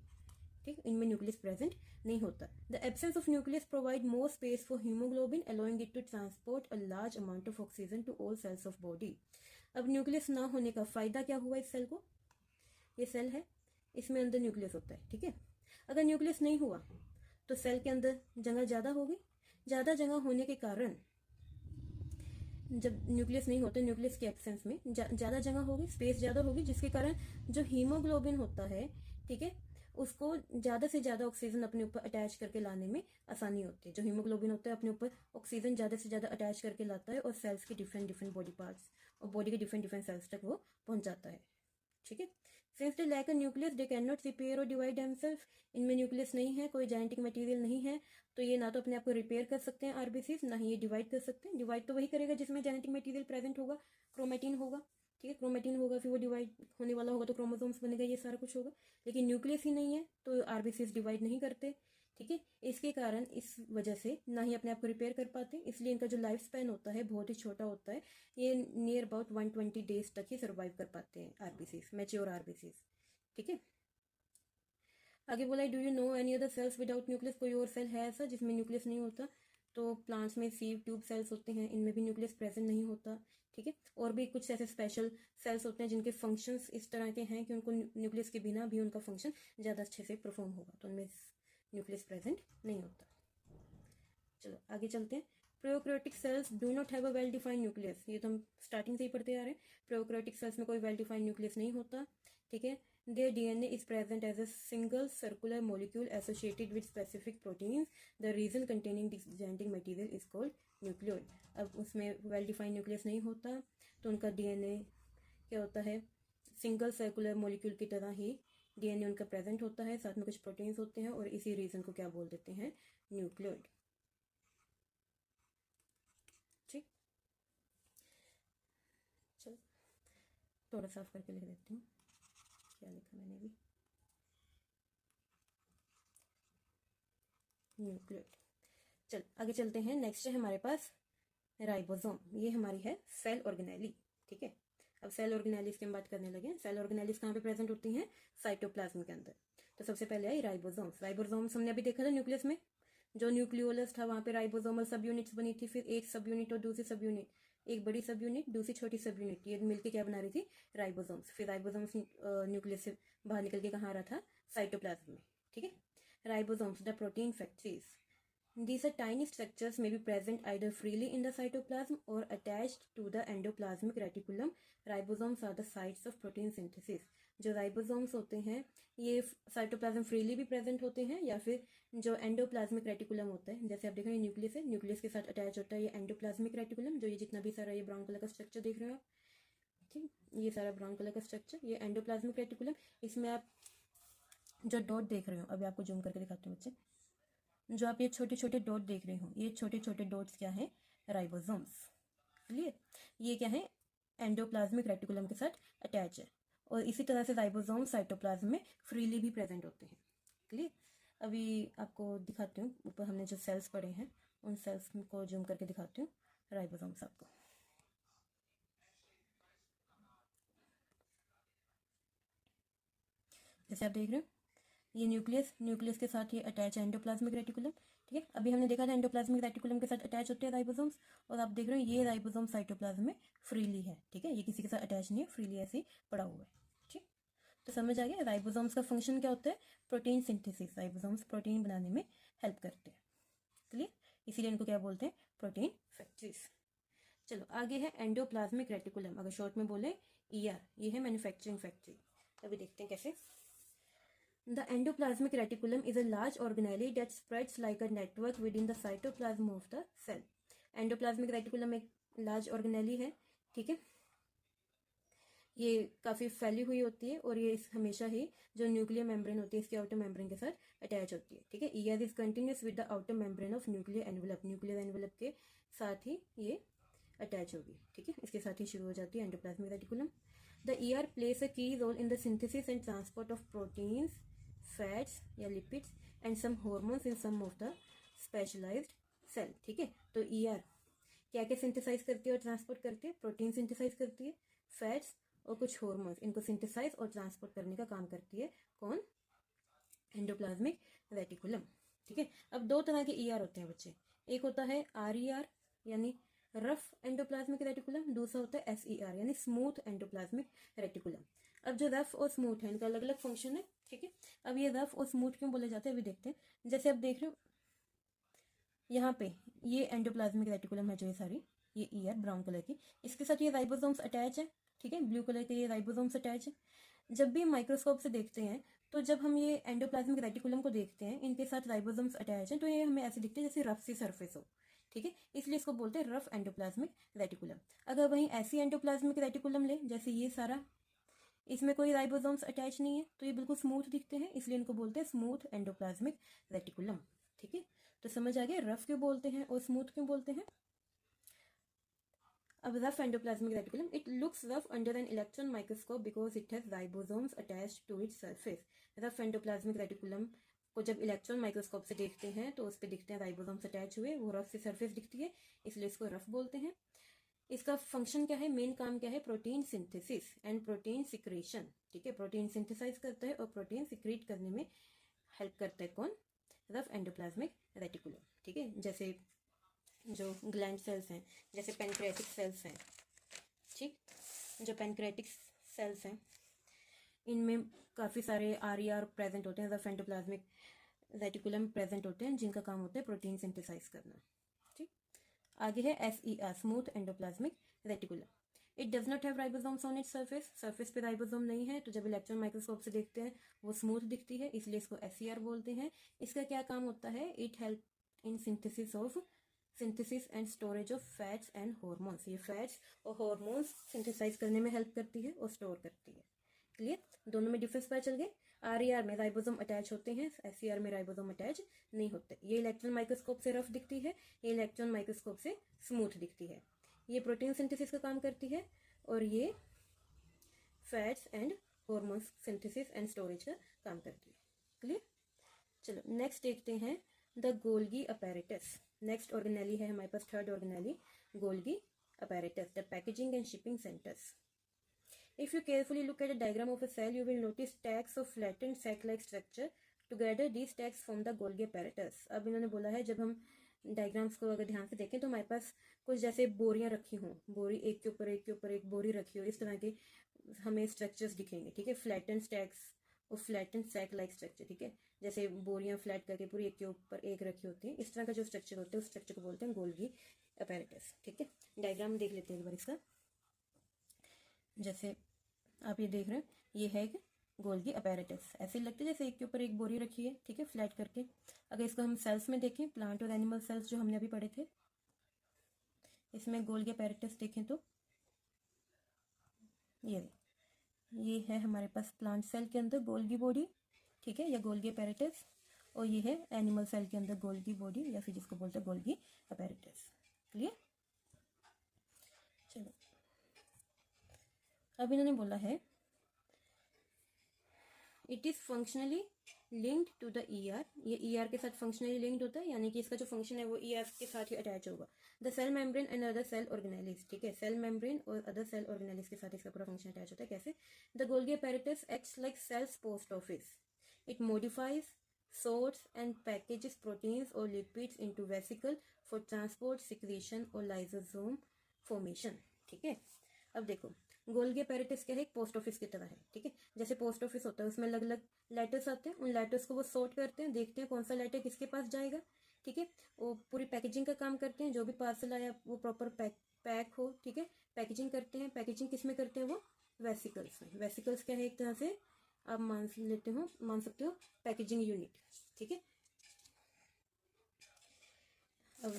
ठीक, इनमें न्यूक्लियस प्रेजेंट नहीं होता। The absence of nucleus provide more space for haemoglobin allowing it to transport a large amount of oxygen to all cells of body. अब न्यूक्लियस ना होने का फायदा क्या हुआ इस सेल को? ये सेल है, इसमें अंदर न्यूक्लियस होता है, ठीक है। अगर न्यूक्लियस नहीं हुआ तो सेल के अंदर जगह ज्यादा होगी। ज्यादा जगह होने के कारण, जब न्यूक्लियस नहीं होते, न्यूक्लियस के एब्सेंस में ज्यादा जगह होगी, स्पेस ज्यादा होगी, जिसके कारण जो हीमोग्लोबिन होता है, ठीक है, उसको ज्यादा से ज्यादा ऑक्सीजन अपने ऊपर अटैच करके लाने में आसानी होती है। जो हीमोग्लोबिन होता है अपने ऊपर ऑक्सीजन ज्यादा से ज्यादा अटैच करके लाता है और सेल्स के डिफरेंट डिफरेंट बॉडी पार्ट्स और बॉडी के डिफरेंट डिफरेंट सेल्स तक वो पहुंच जाता है, ठीक है। Since they lack a nucleus they can not repair और डिवाइड देमसेल्फ। इनमें न्यूक्लियस नहीं है, कोई जेनेटिक मटेरियल नहीं है, तो ये ना तो अपने आप को रिपेयर कर सकते हैं आरबीसीज, ना ही ये डिवाइड कर सकते हैं। डिवाइड तो वही करेगा जिसमें जेनेटिक मटेरियल प्रेजेंट होगा, क्रोमेटिन होगा, ठीक है, क्रोमेटिन होगा, फिर वो डिवाइड होने वाला होगा तो क्रोमोसोम्स बनेगा, ये सारा कुछ होगा। लेकिन न्यूक्लियस ही नहीं है तो आरबीसीज डिवाइड नहीं करते, ठीक है। इसके कारण, इस वजह से ना ही अपने आप को रिपेयर कर पाते, इसलिए इनका जो लाइफ स्पैन होता है बहुत ही छोटा होता है। ये नियर अबाउट 120 डेज तक ही सर्वाइव कर पाते हैं आरबीसीज, मैच्योर आरबीसीज, ठीक है। आगे बोला, do you know any other sales without nucleus? कोई और सेल है ऐसा जिसमें न्यूक्लियस नहीं होता? तो प्लांट्स में सीव ट्यूब सेल्स होते हैं, इनमें भी न्यूक्लियस प्रेजेंट नहीं होता, ठीक है। और भी कुछ ऐसे स्पेशल सेल्स होते हैं जिनके फंक्शंस इस तरह के हैं कि उनको न्यूक्लियस के बिना भी उनका फंक्शन ज़्यादा अच्छे से परफॉर्म होगा, तो उनमें न्यूक्लियस प्रेजेंट नहीं होता। चलो आगे चलते हैं। Prokaryotic cells do not have a well defined nucleus. ये तो हम स्टार्टिंग से ही पढ़ते आ रहे हैं। प्रोकैरियोटिक सेल्स में कोई वेल डिफाइंड न्यूक्लियस नहीं होता, ठीक है। Their DNA is present as a single circular molecule associated with specific proteins. The region containing this genetic material is called nucleoid. अब उसमें वेल डिफाइंड न्यूक्लियस नहीं होता तो उनका डीएनए क्या होता है? सिंगल सर्कुलर मॉलिक्यूल की तरह ही डीएनए उनका प्रेजेंट होता है, साथ में कुछ प्रोटीन्स होते हैं और इसी रीजन को क्या बोल देते हैं? न्यूक्लियोइड, ठीक। चलो थोड़ा साफ करके लिख देती हूँ क्या लिखा मैंने भी। न्यूक्लियोइड। चल आगे चलते हैं। नेक्स्ट है हमारे पास राइबोसोम। ये हमारी है सेल ऑर्गेनेली, ठीक है। अब सेल ऑर्गेनेलिस की हम बात करने लगे। सेल ऑर्गेनेलिस कहाँ पे प्रेजेंट होती हैं? साइटोप्लाज्म के अंदर। तो सबसे पहले आई राइबोसोम्स। राइबोसोम्स हमने अभी देखा था न्यूक्लियस में, जो न्यूक्लियोलस था वहाँ पे राइबोसोमल सब यूनिट्स बनी थी, फिर एक सब यूनिट और दूसरी सब यूनिट, एक बड़ी सब यूनिट, दूसरी छोटी सब यूनिट, ये मिलके क्या बना रही थी? राइबोसोम्स। फिर राइबोसोम्स न्यूक्लियस से बाहर निकल के कहाँ आ रहा था? साइटोप्लाज्म में, ठीक है। Ribosomes, the protein factories. These are tiny structures may be present either freely in the cytoplasm or attached to the endoplasmic reticulum. Ribosomes are the sites of protein synthesis. जो राइबोसोम्स होते हैं ये cytoplasm freely भी present होते हैं या फिर जो एंडोप्लाज्मिक रेटिकुलम होता है, जैसे आप देख रहे हैं न्यूक्लियस है, न्यूक्लियस के साथ अटैच होता है ये एंडोप्लाज्मिक रेटिकुलम, जो ये जितना भी सारा ये ब्राउन कलर का स्ट्रक्चर देख रहे हो आप, ठीक, ये सारा ब्राउन कलर का स्ट्रक्चर ये एंडोप्लाज्मिक रेटिकुलम। इसमें आप जो डॉट देख रहे हो, अभी आपको जूम करके दिखाती हूँ बच्चे, जो आप ये छोटे छोटे डॉट देख रहे हो, ये छोटे छोटे डॉट्स क्या है? राइबोसोम्स। क्लियर? ये क्या है? एंडोप्लाज्मिक रेटिकुलम के साथ अटैच है और इसी तरह से राइबोसोम साइटोप्लाज्म में फ्रीली भी प्रेजेंट होते हैं। क्लियर? अभी आपको दिखाती हूँ, ऊपर हमने जो सेल्स पढ़े हैं उन सेल्स को जूम करके दिखाती हूँ राइबोसोम्स आपको। जैसे आप देख रहे हो ये न्यूक्लियस के साथ ये अटैच है एंडोप्लाज्मिक रेटिकुलम, ठीक है। अभी हमने देखा था एंडोप्लाज्मिक रेटिकुलम के साथ अटैच होते हैं राइबोसोम्स, और आप देख रहे हो ये राइबोसोम साइटोप्लाज्म में फ्रीली है, ठीक है, ये किसी के साथ अटैच नहीं है, फ्रीली ऐसे ही पड़ा हुआ है, ठीक। तो समझ आ गया राइबोसोम्स का फंक्शन क्या होता है? Protein synthesis. राइबोसोम्स प्रोटीन बनाने में हेल्प करते हैं, क्लियर, इसीलिए इनको क्या बोलते हैं? Protein factories. चलो आगे है एंडोप्लाज्मिक रेटिकुलम, अगर शॉर्ट में बोले ER, ये है मैन्युफैक्चरिंग फैक्ट्री। अभी देखते हैं कैसे। The endoplasmic reticulum is a large organelle that spreads like a network within the cytoplasm of the cell. Endoplasmic reticulum एक लार्ज ऑर्गेनेली है, ठीक है। ये काफ़ी फैली हुई होती है और ये हमेशा ही जो न्यूक्लियर मेम्ब्रेन होती है इसके आउटर मेम्ब्रेन के साथ अटैच होती है, ठीक है। Year is continuous with the outer membrane of nuclear envelope. Nuclear envelope के साथ ही ये अटैच होगी, ठीक है, इसके साथ ही शुरू हो जाती है endoplasmic reticulum. The ER plays a key role in the synthesis and transport of proteins, fats या lipids and some hormones in some of the specialized cell, ठीक है। तो ईयर क्या क्या सिंथेसाइज करती है और ट्रांसपोर्ट करती है? प्रोटीन सिंथेसाइज करती है, फैट्स और कुछ हॉर्मोन्स, इनको सिंथेसाइज और ट्रांसपोर्ट करने का काम करती है कौन? एंडोप्लाज्मिक रेटिकुलम, ठीक है। अब दो तरह के ईआर होते हैं बच्चे, एक होता है आरईआर यानी रफ एंडोप्लाज्मिक रेटिकुलम, दूसरा होता है एसईआर यानी स्मूथ एंडोप्लाज्मिक रेटिकुलम। अब जो रफ और स्मूथ है इनका अलग अलग फंक्शन है, ठीक है। अब ये रफ और स्मूथ क्यों बोले जाते हैं अभी देखते हैं। जैसे आप देख रहे हो यहाँ पे ये एंडोप्लाज्मिक रेटिकुलम है, जो ये सारी ये ईआर ब्राउन कलर की, इसके साथ ये राइबोसोम्स अटैच है, ठीक है। ब्लू कलर के ये राइबोसोम्स अटैच है। जब भी माइक्रोस्कोप से देखते हैं तो जब हम ये एंडोप्लाज्मिक रेटिकुलम को देखते हैं इनके साथ राइबोसोम्स अटैच हैं तो ये हमें ऐसे दिखते हैं जैसे रफ सी सरफेस हो, ठीक है, इसलिए इसको बोलते हैं रफ एंडोप्लाज्मिक रेटिकुलम। अगर वहीं ऐसी एंडोप्लाज्मिक रेटिकुलम ले जैसे ये सारा, इसमें कोई राइबोसोम्स अटैच नहीं है तो ये बिल्कुल स्मूथ दिखते हैं, इसलिए इनको बोलते हैं स्मूथ एंडोप्लाज्मिक रेटिकुलम, ठीक है। तो समझ आ गया रफ क्यों बोलते हैं और स्मूथ क्यों बोलते हैं। अब rough endoplasmic reticulum, it looks rough under an electron microscope because it has ribosomes attached to its surface. Rough endoplasmic reticulum को जब इलेक्ट्रॉन माइक्रोस्कोप से देखते हैं तो उस पर दिखते हैं राइबोसोम्स अटैच हुए, वो रफ सी सरफेस दिखती है, इसलिए इसको रफ बोलते हैं। इसका फंक्शन क्या है, मेन काम क्या है? Protein synthesis and protein secretion, ठीक है। प्रोटीन सिंथेसाइज करता है और प्रोटीन सिक्रीट करने में हेल्प करता है कौन? रफ एंडोप्लाज्मिक रेटिकुलम, ठीक है। जैसे जो ग्लैंड सेल्स हैं, जैसे पेनक्रियाटिक सेल्स हैं, ठीक, जो पेनक्रियाटिक सेल्स हैं इनमें काफ़ी सारे आरईआर प्रेजेंट होते हैं, रफ एंडोप्लाज्मिक रेटिकुलम प्रेजेंट होते हैं, जिनका काम होता है प्रोटीन सिंथेसाइज करना, ठीक। आगे है SER, smooth endoplasmic reticulum. It does not have ribosomes on its surface, surface पे राइबोसोम नहीं है, तो जब इलेक्ट्रॉन माइक्रोस्कोप से देखते हैं वो स्मूथ दिखती है, इसलिए इसको एसईआर बोलते हैं। इसका क्या काम होता है? It help in synthesis and storage of fats and hormones. ये फैट्स और हॉर्मोन्स सिंथेसाइज करने में हेल्प करती है और स्टोर करती है। क्लियर? दोनों में डिफरेंस पता चल गए। आरईआर में राइबोसोम अटैच होते हैं, एसईआर में राइबोसोम अटैच नहीं होते। ये इलेक्ट्रॉन माइक्रोस्कोप से रफ दिखती है, ये इलेक्ट्रॉन माइक्रोस्कोप से स्मूथ दिखती है। ये प्रोटीन सिंथेसिस का काम करती है और ये fats and hormones synthesis and storage का काम करती है। क्लियर? चलो नेक्स्ट देखते हैं the Golgi apparatus. Next organelle है हमारे पास, third organelle Golgi apparatus, the packaging and shipping centers. If you carefully look at a diagram of a cell, you will notice stacks of flattened sac-like structure. Together, these stacks form the Golgi apparatus. अब इन्होंने बोला है जब हम diagrams को अगर ध्यान से देखें तो हमारे पास कुछ जैसे बोरियां रखी हों, बोरी एक के ऊपर एक के ऊपर एक बोरी रखी हो, इस तरह के हमें स्ट्रक्चर्स दिखेंगे, ठीक है। फ्लैटेंड स्टैक्स और फ्लैटेंड सैक लाइक स्ट्रक्चर, ठीक है। जैसे बोरियां फ्लैट करके पूरी एक के ऊपर एक रखी होती है, इस तरह का जो स्ट्रक्चर होता है उस स्ट्रक्चर को बोलते हैं गोल्गी अपैरेटस, ठीक है। डायग्राम देख लेते हैं एक बार इसका। जैसे आप ये देख रहे हैं, ये है एक गोल्गी अपैरेटस, ऐसे लगता है जैसे एक के ऊपर एक बोरी रखी है, ठीक है, फ्लैट करके। अगर इसको हम सेल्स में देखें, प्लांट और एनिमल सेल्स जो हमने अभी पढ़े थे, इसमें गोल्गी अपैरेटस देखें तो ये है हमारे पास प्लांट सेल के अंदर गोल्गी बॉडी, ठीक है, या गोल्गी अपैरेटस, और ये है एनिमल सेल के अंदर गोल्गी बॉडी या फिर जिसको बोलते हैं गोल्गी अपैरेटस। क्लियर? चलो अब इन्होंने बोला है it is functionally linked to the ER. ये ईआर के साथ फंक्शनली लिंक्ड होता है, यानी कि इसका जो फंक्शन है वो ईआर के साथ ही अटैच होगा। The cell membrane and other cell organelles, ठीक है, सेल मेम्ब्रेन और अदर सेल ऑर्गेनेलिस के साथ इसका पूरा फंक्शन अटैच होता है। कैसे? The Golgi apparatus acts like cell's post office. It modifies, sorts and packages proteins or lipids into vesicle for transport, secretion और lysosome formation, ठीक है। अब देखो गोल्गी अपैरेटस क्या है? एक पोस्ट ऑफिस की तरह है, ठीक है। जैसे पोस्ट ऑफिस होता है उसमें अलग अलग लेटर्स आते हैं, उन लेटर्स को वो सॉर्ट करते हैं, देखते हैं कौन सा लेटर किसके पास जाएगा, ठीक है। वो पूरी पैकेजिंग का काम करते हैं, जो भी पार्सल आया वो प्रॉपर पैक हो, ठीक है, पैकेजिंग करते हैं। पैकेजिंग किस में करते हैं? वो वेसिकल्स में। वेसिकल्स क्या है? एक तरह से आप मान सकते हो पैकेजिंग यूनिट, ठीक है। अब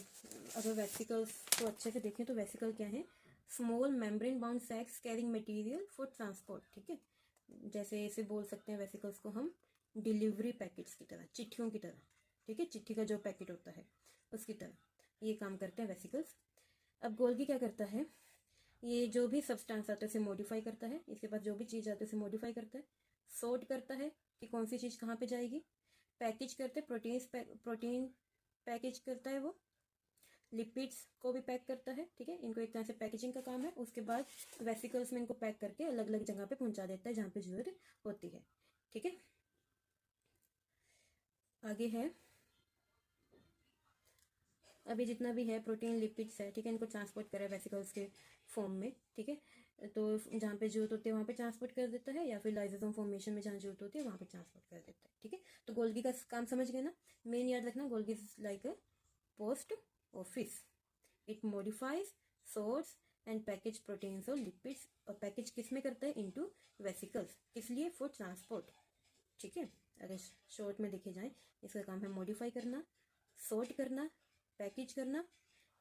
अगर वेसिकल्स को अच्छे से देखें तो वेसिकल क्या है, small membrane bound sacs carrying material for transport, ठीक है। जैसे इसे बोल सकते हैं वेसिकल्स को हम डिलीवरी पैकेट्स की तरह, चिट्ठियों की तरह, ठीक है। चिट्ठी का जो पैकेट होता है उसकी तरह ये काम करते हैं वेसिकल्स। अब गोल्गी क्या करता है, ये जो भी सब्सटेंस आता है उसे मॉडिफाई करता है, इसके पास जो भी चीज़ आती है उसे मॉडिफाई करता है, सॉर्ट करता है कि कौन सी चीज़ कहाँ पे जाएगी, पैकेज करते हैं, प्रोटीन पैकेज करता है वो, लिपिड्स को भी पैक करता है, ठीक है। इनको एक तरह से पैकेजिंग का काम है। उसके बाद वेसिकल्स में इनको पैक करके अलग अलग जगह पे पहुंचा देता है जहाँ पे जरूरत होती है, ठीक है। आगे है, अभी जितना भी है प्रोटीन लिपिड्स है, ठीक है, इनको ट्रांसपोर्ट करा है वेसिकल्स के फॉर्म में, ठीक है। तो जहाँ पे जरूरत होती है वहाँ पे ट्रांसपोर्ट कर देता है, या फिर लाइसोसोम फॉर्मेशन में जहाँ जरूरत होती है वहाँ पे ट्रांसपोर्ट कर देता है, ठीक है। तो गोल्गी का काम समझ गए ना। मेन याद रखना, Golgi is like a post office, it modifies, source and package proteins और लिपिड्स, और पैकेज किस में करता है, इनटू वेसिकल्स, किस लिए, फॉर ट्रांसपोर्ट, ठीक है। अगर शॉर्ट में देखे जाए इसका काम है मॉडिफाई करना, सॉर्ट करना, पैकेज करना।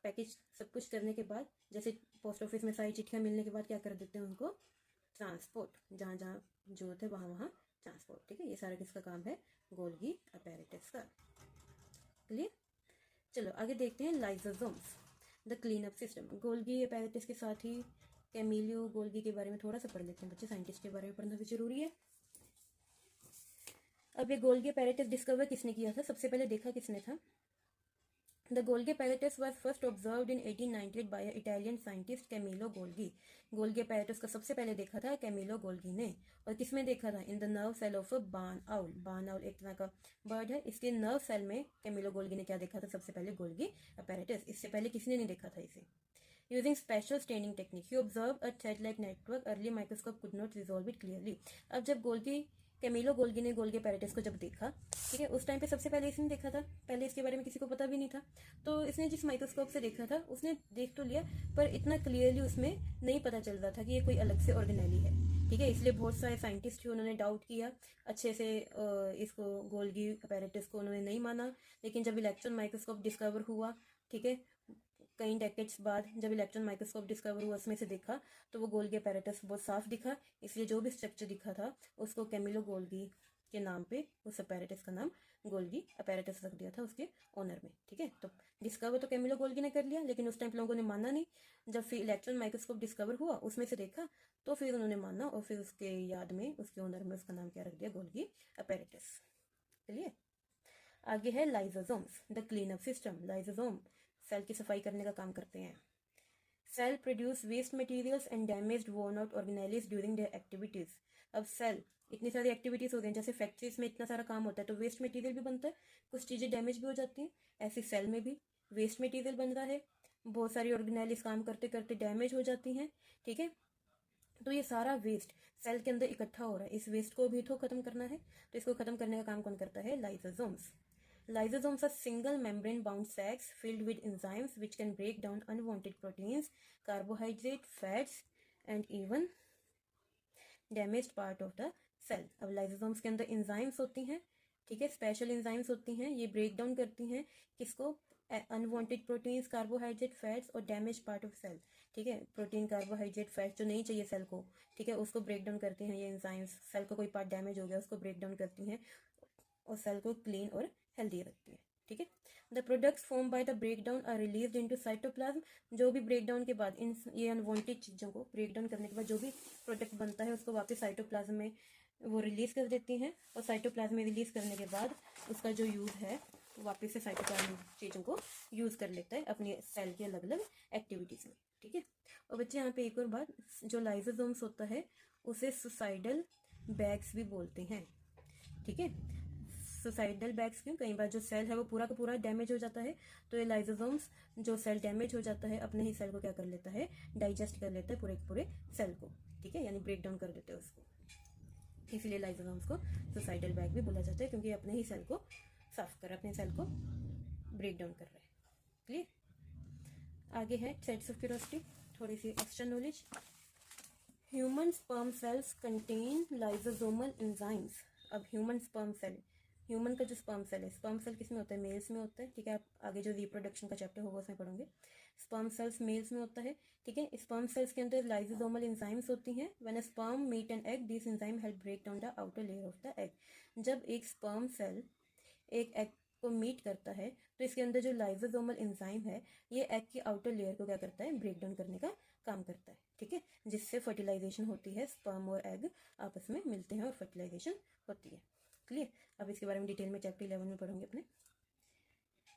पैकेज सब कुछ करने के बाद, जैसे पोस्ट ऑफिस में सारी चिट्ठियाँ मिलने के बाद क्या कर देते हैं उनको, ट्रांसपोर्ट, जहाँ जहाँ जरूरत है वहाँ वहाँ ट्रांसपोर्ट, ठीक है। ये सारा किसका काम है, गोल्गी अपैरेटस का, क्लियर। चलो आगे देखते हैं lysosomes, the clean up system. Golgi apparatus के साथ ही कैमिलियो गोल्गी के बारे में थोड़ा सा पढ़ लेते हैं बच्चे, साइंटिस्ट के बारे में पढ़ना भी जरूरी है। अब ये गोल्गी अपैरेटस डिस्कवर किसने किया था, सबसे पहले देखा किसने था। The Golgi apparatus was first observed in 1898 by an Italian scientist Camillo Golgi. Golgi apparatus का सबसे पहले देखा था कैमिलो गोल्गी ने, और किसमें देखा था, in the nerve cell of a barn owl. बार्न आउल एक तरह का बर्ड है, इसके नर्व सेल में कैमिलो गोल्गी ने क्या देखा था, सबसे पहले गोल्गी apparatus। इससे पहले किसने नहीं देखा था इसे। Using special staining technique, he observed a thread-like network. Early microscope could not resolve it clearly. अब जब कैमिलो गोल्गी ने गोल्गी apparatus को जब देखा, ठीक है, उस टाइम पे सबसे पहले इसने देखा था, पहले इसके बारे में किसी को पता भी नहीं था। तो इसने जिस माइक्रोस्कोप से देखा था उसने देख तो लिया, पर इतना क्लियरली उसमें नहीं पता चल रहा था कि ये कोई अलग से ऑर्गेनेली है, ठीक है। इसलिए बहुत सारे साइंटिस्ट थे, उन्होंने डाउट किया अच्छे से, इसको गोल्गी apparatus को उन्होंने नहीं माना। लेकिन जब इलेक्ट्रॉन माइक्रोस्कोप डिस्कवर हुआ, ठीक है, कई डेकेड्स बाद जब इलेक्ट्रॉन माइक्रोस्कोप डिस्कवर हुआ, उसमें से देखा तो वो गोल्गी apparatus बहुत साफ दिखा। इसलिए जो भी स्ट्रक्चर दिखा था उसको कैमिलो गोल्गी के नाम पे उस apparatus का नाम गोल्गी apparatus रख दिया था उसके ऑनर में, ठीक है। तो डिस्कवर तो कैमिलो गोल्गी ने कर लिया, लेकिन उस टाइम लोगों ने माना नहीं। जब फिर इलेक्ट्रॉन माइक्रोस्कोप डिस्कवर हुआ, उसमें से देखा, तो फिर उन्होंने माना, और फिर उसके याद में उसके ऑनर में उसका नाम क्या रख दिया, गोल्गी apparatus, चलिए। आगे है lysosomes, the clean up system. Lysosome cell की सफाई करने का काम करते हैं। Cell produce waste materials and damaged worn out organelles during their activities. अब सेल इतनी सारी एक्टिविटीज हो गई, जैसे फैक्ट्रीज में इतना सारा काम होता है तो वेस्ट मटेरियल भी बनता है, कुछ चीज़ें डैमेज भी हो जाती हैं, ऐसे सेल में भी वेस्ट मटेरियल बन रहा है, बहुत सारी ऑर्गेनेलिज काम करते करते डैमेज हो जाती हैं, ठीक है। तो ये सारा वेस्ट सेल के अंदर इकट्ठा हो रहा है, इस वेस्ट को भी तो खत्म करना है। तो इसको खत्म करने का काम कौन करता है, lysosomes. Lysosomes are single membrane bound sacs filled with enzymes which can break down unwanted proteins, carbohydrate, fats and even damaged part of the cell. अब लाइसोसोम्स के अंदर एंजाइम्स होती हैं, ठीक है, स्पेशल एंजाइम्स होती हैं, ये ब्रेक डाउन करती हैं किसको, अनवांटेड प्रोटीन्स, कार्बोहाइड्रेट, फैट्स और डैमेज पार्ट ऑफ सेल, ठीक है। प्रोटीन, कार्बोहाइड्रेट, फैट्स जो नहीं चाहिए सेल को, ठीक है, उसको ब्रेक डाउन करती हैं ये एंजाइम्स। सेल का कोई पार्ट डैमेज हो गया उसको ब्रेक डाउन करती हैं और सेल को क्लीन और हेल्दी रखती है, ठीक है। The products form by the break down are released into cytoplasm. जो भी ब्रेक डाउन के बाद इन ये अनवांटेड चीज़ों को ब्रेक डाउन करने के बाद जो भी प्रोडक्ट बनता है उसको वापस साइटोप्लाज्म में वो रिलीज कर देती हैं, और साइटोप्लाज्म में रिलीज करने के बाद उसका जो यूज़ है वापस से साइटोप्लाज्म चीज़ों को यूज़ कर लेता है अपनी सेल की अलग अलग एक्टिविटीज़ में, ठीक है। और बच्चे यहाँ पे एक और बात, जो लाइसोसोम्स होता है उसे सुसाइडल बैग्स भी बोलते हैं, ठीक है। सुसाइडल बैग्स क्यों, कई बार जो सेल है वो पूरा का पूरा डैमेज हो जाता है, तो ये लाइसोसोम्स जो सेल डैमेज हो जाता है अपने ही सेल को क्या कर लेता है, डाइजेस्ट कर लेता है पूरे पूरे सेल को, ठीक है, यानी ब्रेक डाउन कर देते हैं उसको। इसलिए लाइसोसोम्स को सुसाइडल बैग भी बोला जाता है, क्योंकि अपने ही सेल को साफ कर, अपने सेल को ब्रेक डाउन कर रहे हैं, क्लियर। आगे है थ्रेड्स ऑफ क्यूरोसिटी, थोड़ी सी extra knowledge. Human sperm cells contain lysosomal enzymes. अब ह्यूमन स्पर्म सेल, ह्यूमन का जो स्पर्म सेल है, स्पर्म सेल किस में होता है? मेल्स में होता है। ठीक है, आप आगे जो रिप्रोडक्शन का चैप्टर होगा उसमें पढ़ोगे। स्पर्म सेल्स मेल्स में होता है। ठीक है, स्पर्म सेल्स के अंदर लाइसोसोमल एंजाइम्स होती हैं। When a sperm meet an egg this enzyme help break down the outer layer of the egg. जब एक स्पर्म सेल एक एग को मीट करता है तो इसके अंदर जो लाइसोसोमल एंजाइम है ये एग की आउटर लेयर को क्या करता है? ब्रेक डाउन करने का काम करता है। ठीक है, जिससे फर्टिलाइजेशन होती है, स्पर्म और एग आपस में मिलते हैं और फर्टिलाइजेशन होती है। क्लियर? अब इसके बारे में डिटेल में चैप्टर 11 में पढ़ोगे अपने।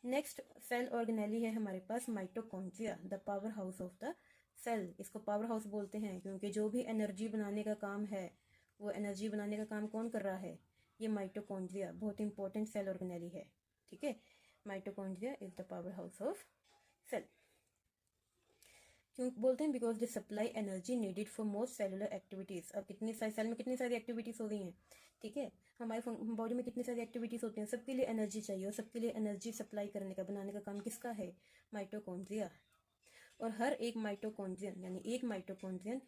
नेक्स्ट सेल ऑर्गेनेली है हमारे पास mitochondria, the powerhouse of the cell. इसको पावर हाउस बोलते हैं क्योंकि जो भी एनर्जी बनाने का काम है वो एनर्जी बनाने का काम कौन कर रहा है? ये माइटोकॉन्ड्रिया। बहुत इंपॉर्टेंट सेल ऑर्गेनेली है। ठीक है, mitochondria is the powerhouse of cell. क्यों बोलते हैं? Because they supply energy needed for most cellular activities. अब कितनी सारी सेल में कितनी सारी एक्टिविटीज हो रही हैं? ठीक है, हमारे बॉडी में कितनी सारी एक्टिविटीज होती हैं, सबके लिए एनर्जी चाहिए और सबके लिए एनर्जी सप्लाई करने का, बनाने का काम किसका है? माइटोकॉन्ड्रिया। और हर एक माइटोकॉन्ड्रियन यानी एक माइटोकॉन्ड्रियन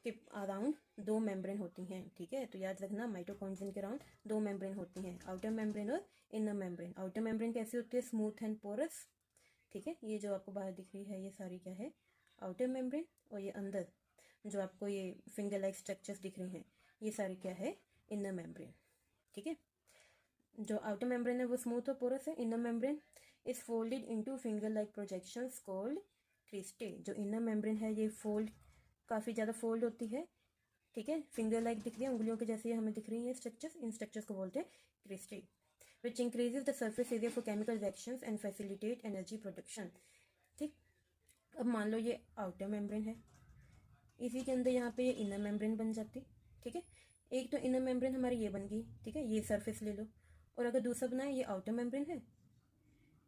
के अराउंड दो मेम्ब्रेन होती हैं। ठीक है, तो याद रखना माइटोकॉन्ड्रियन के अराउंड दो मेम्ब्रेन होती हैं, आउटर मेम्ब्रेन और इनर मेम्ब्रेन। आउटर मेम्ब्रेन कैसी होती है? Smooth and porous. ठीक है, ये जो आपको बाहर दिख रही है ये सारी क्या है? Outer membrane. और ये अंदर जो आपको ये फिंगर लाइक स्ट्रक्चर्स दिख रही हैं ये सारी क्या है? Inner membrane. ठीक है, जो आउटर मेम्ब्रेन है वो स्मूथ और पोरस है। Inner membrane is folded into finger like projections called cristae. जो इनर मेम्ब्रेन है ये फोल्ड, काफ़ी ज़्यादा फोल्ड होती है। ठीक है, फिंगर लाइक दिख रही है, उंगलियों के जैसे हमें दिख रही है स्ट्रक्चर्स। इन स्ट्रक्चर्स को बोलते हैं cristae, which increases the surface area for chemical reactions and facilitate energy production। ठीक, अब मान लो ये आउटर मेम्ब्रेन है, इसी के अंदर यहाँ पे ये इनर मेम्ब्रेन बन जाती। ठीक है, एक तो इनर मेम्ब्रेन हमारी ये बन गई। ठीक है, ये सरफेस ले लो, और अगर दूसरा बनाए ये आउटर मेम्ब्रेन है,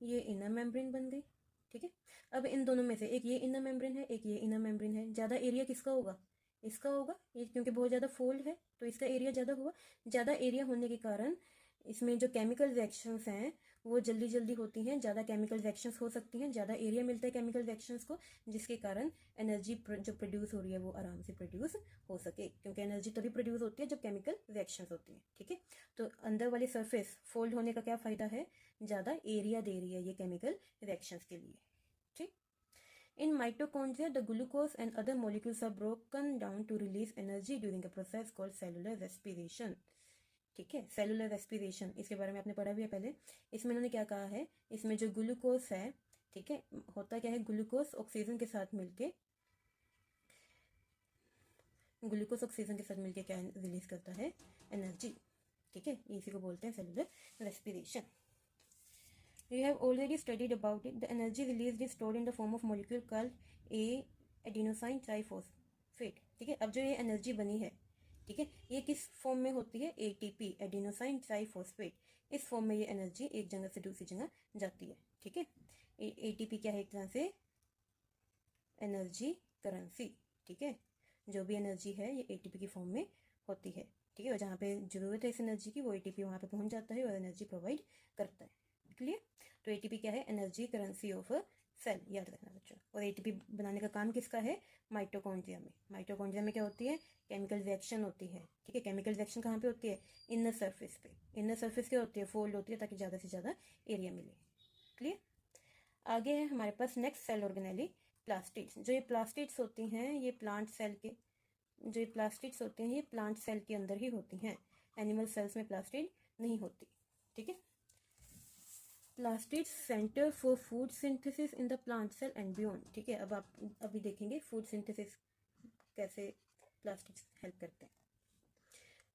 ये इनर मेम्ब्रेन बन गई। ठीक है, अब इन दोनों में से एक ये इनर मेम्ब्रेन है, एक ये इनर मेम्ब्रेन है। ज़्यादा एरिया किसका होगा? इसका होगा, ये क्योंकि बहुत ज़्यादा फोल्ड है तो इसका एरिया ज़्यादा हुआ। ज़्यादा एरिया होने के कारण इसमें जो केमिकल रिएक्शंस हैं वो जल्दी जल्दी होती हैं, ज़्यादा केमिकल रिएक्शंस हो सकती हैं, ज़्यादा एरिया मिलता है केमिकल रिएक्शंस को, जिसके कारण एनर्जी जो प्रोड्यूस हो रही है वो आराम से प्रोड्यूस हो सके, क्योंकि एनर्जी तभी प्रोड्यूस होती है जब केमिकल रिएक्शंस होती हैं। ठीक है, तो अंदर वाली सरफेस फोल्ड होने का क्या फ़ायदा है? ज़्यादा एरिया दे रही है ये केमिकल रिएक्शंस के लिए। ठीक, in mitochondria the glucose and other molecules are broken down to release energy during a process called cellular respiration। ठीक है, सेलुलर रेस्पिरेशन, इसके बारे में आपने पढ़ा भी है पहले। इसमें इन्होंने क्या कहा है? इसमें जो ग्लूकोज है, ठीक है, होता क्या है? ग्लूकोज ऑक्सीजन के साथ मिलके, ग्लूकोज ऑक्सीजन के साथ मिलके क्या रिलीज करता है? एनर्जी। ठीक है, इसी को बोलते हैं cellular respiration. You have already studied about it. The energy released is stored in the form of molecule called adenosine triphosphate। ठीक है, अब जो ये एनर्जी बनी है, ठीक है, ये किस फॉर्म में होती है? ATP, adenosine triphosphate. इस फॉर्म में ये एनर्जी एक जगह से दूसरी जगह जाती है। ठीक है, ATP क्या है? एक तरह से एनर्जी करेंसी। ठीक है, जो भी एनर्जी है ये ATP की फॉर्म में होती है। ठीक है, और जहाँ पे ज़रूरत है इस एनर्जी की वो ATP वहाँ पे पहुँच जाता है और एनर्जी प्रोवाइड करता है। क्लियर? तो ATP क्या है? एनर्जी करेंसी ऑफ सेल, याद रखना बच्चों। और ATP बनाने का काम किसका है? माइटोकॉन्ड्रिया में। माइटोकॉन्ड्रिया में क्या होती है? केमिकल रिएक्शन होती है। ठीक है, केमिकल रिएक्शन कहाँ पे होती है? इनर सरफेस पे। इनर सरफेस क्या होती है? फोल्ड होती है ताकि ज़्यादा से ज़्यादा एरिया मिले। क्लियर? आगे है हमारे पास नेक्स्ट सेल ऑर्गेनेली, प्लास्टिड्स। जो ये प्लास्टिड्स होती हैं ये प्लांट सेल के, जो ये प्लास्टिड्स होते हैं ये प्लांट सेल के अंदर ही होती हैं, एनिमल सेल्स में प्लास्टिड नहीं होती। ठीक है, plastids centre for food synthesis in the plant cell and beyond. ठीक है, अब आप अभी देखेंगे फूड सिंथेसिस कैसे प्लास्टिड्स हेल्प करते हैं।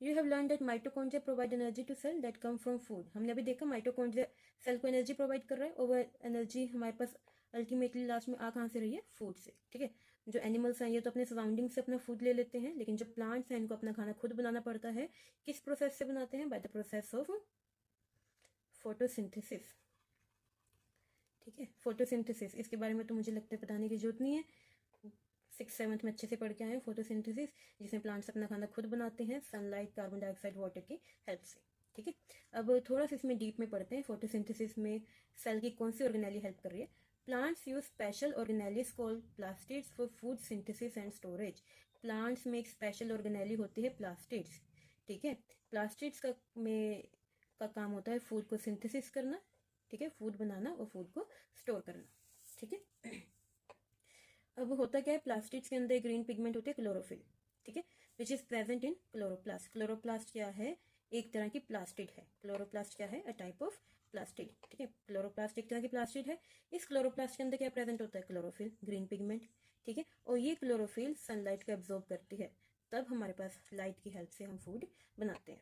You have learn that mitochondria provide energy to cell that come from food. हमने अभी देखा माइटोकॉन्ड्रिया सेल को एनर्जी प्रोवाइड कर रहा है और वह एनर्जी हमारे पास अल्टीमेटली लास्ट में आ कहाँ से रही है? फूड से। ठीक है, जो एनिमल्स हैं ये तो अपने सराउंडिंग से अपना फूड ले लेते हैं, लेकिन जो प्लांट्स हैं इनको अपना खाना खुद बनाना पड़ता है। किस प्रोसेस से बनाते हैं? By the process of photosynthesis. ठीक है, फोटोसिंथेसिस, इसके बारे में तो मुझे लगता है बताने की जरूरत नहीं है, 6th-7th में अच्छे से पढ़ के आए हैं फोटोसिंथेसिस, जिसमें प्लांट्स अपना खाना खुद बनाते हैं सनलाइट, कार्बन डाइऑक्साइड, वाटर की हेल्प से। ठीक है, अब थोड़ा सा इसमें डीप में पढ़ते हैं फोटोसिंथेसिस में सेल की कौन सी ऑर्गेनेली हेल्प कर रही है। Plants use special organelles called plastids for food synthesis and storage. Plants में एक स्पेशल ऑर्गेनेली होती है प्लास्टिड्स, ठीक है। प्लास्टिड्स का काम होता है फूड को सिंथेसिस करना, ठीक है, फूड बनाना और फूड को स्टोर करना, ठीक है। अब होता क्या है, प्लास्टिड्स के अंदर ग्रीन पिगमेंट होती है क्लोरोफिल, ठीक है, which is present in chloroplast. Chloroplast क्या है, एक तरह की प्लास्टिड है। क्लोरोप्लास्ट क्या है, अ टाइप ऑफ प्लास्टिड, ठीक है। क्लोरोप्लास्ट एक तरह की प्लास्टिड है। इस क्लोरोप्लास्ट के अंदर क्या प्रेजेंट होता है, क्लोरोफिल, ग्रीन पिगमेंट, ठीक है। और ये क्लोरोफिल सनलाइट को एब्जॉर्ब करती है, तब हमारे पास लाइट की हेल्प से हम फूड बनाते हैं।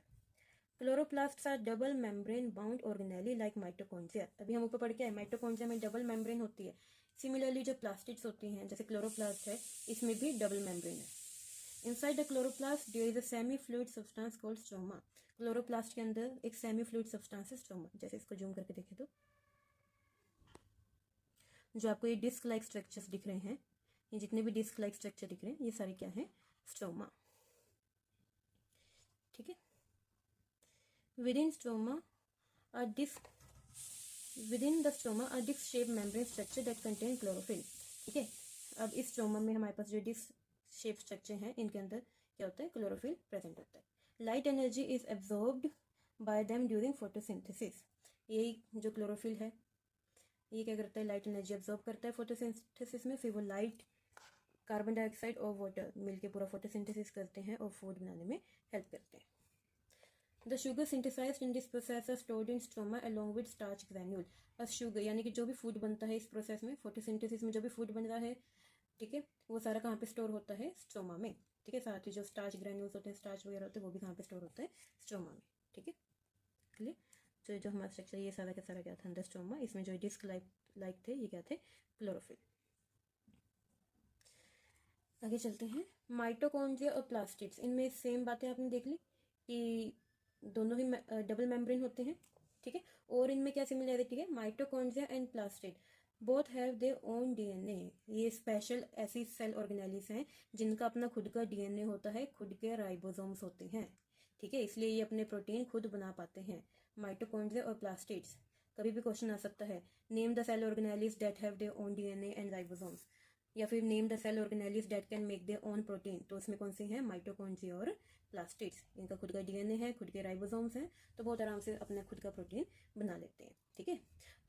Chloroplasts are double membrane bound organelle like mitochondria. अभी हम ऊपर पढ़ के आए, माइटोकॉन्ड्रिया में डबल मेम्ब्रेन होती है। सिमिलरली जो प्लास्टिड्स होती हैं जैसे क्लोरोप्लास्ट है, इसमें भी डबल मेम्ब्रेन है। Inside the chloroplast there is a semi fluid substance called stroma. Chloroplast के अंदर एक सेमी फ्लूइड सब्सटेंस है स्ट्रोमा। जैसे इसको जूम करके देखें तो जो आपको ये डिस्क लाइक स्ट्रक्चर्स दिख रहे हैं, ये जितने भी डिस्क लाइक स्ट्रक्चर दिख रहे हैं, ये सारे क्या है, स्ट्रोमा, ठीक है। Within stroma a disc within the stroma a disc shaped membrane structure that contain chlorophyll, ठीक है। अब इस स्ट्रोमा में हमारे पास जो डिस्क शेप स्ट्रक्चर है, इनके अंदर क्या होता है, क्लोरोफिल प्रेजेंट होता है। Light energy is absorbed bye them during photosynthesis. यही जो क्लोरोफिल है, ये क्या करता है, लाइट एनर्जी एब्जॉर्ब करता है फोटोसिंथेसिस में, फिर वो लाइट, कार्बन डाइऑक्साइड और वाटर मिलके पूरा फोटोसिंथेसिस करते हैं और फूड बनाने में हेल्प करते हैं। The sugar synthesized in this process are stored in stroma along with starch granule। अब शुगर यानी कि जो भी फूड बनता है इस प्रोसेस में, फोटोसिंथेसिस में जो भी फूड बन रहा है, ठीक है, वो सारा कहाँ पे स्टोर होता है, स्ट्रोमा में, ठीक है। साथ ही जो स्टार्च ग्रैन्यूल्स होते हैं, स्टार्च वगैरह होते हैं, वो भी कहाँ पे स्टोर होता है, स्ट्रोमा में, ठीक है, क्लियर। तो जो हमारा स्ट्रक्चर ये सारा का सारा क्या था, अंदर स्ट्रोमा, इसमें जो डिस्क लाइक थे, ये क्या थे, क्लोरोफिल। आगे चलते हैं, माइटोकॉन्ड्रिया और प्लास्टिड्स, इनमें सेम बातें आपने देख ली कि दोनों ही डबल मेम्ब्रेन होते हैं, ठीक है। और इनमें क्या सिमिलरिटी है, mitochondria and plastid both have their own DNA. ये स्पेशल ऐसी सेल ऑर्गेनेलिस हैं जिनका अपना खुद का डीएनए होता है, खुद के राइबोसोम्स होते हैं, ठीक है, इसलिए ये अपने प्रोटीन खुद बना पाते हैं, माइटोकॉन्ड्रिया और प्लास्टिड्स। कभी भी क्वेश्चन आ सकता है, name the cell organelles that have their own DNA and ribosomes, या फिर name the cell organelles that can make their own protein. तो उसमें कौन से हैं, माइटोकॉन्ड्रिया और प्लास्टिड्स। इनका खुद का डीएनए है, खुद के राइबोसोम्स हैं, तो बहुत आराम से अपना खुद का प्रोटीन बना लेते हैं, ठीक है।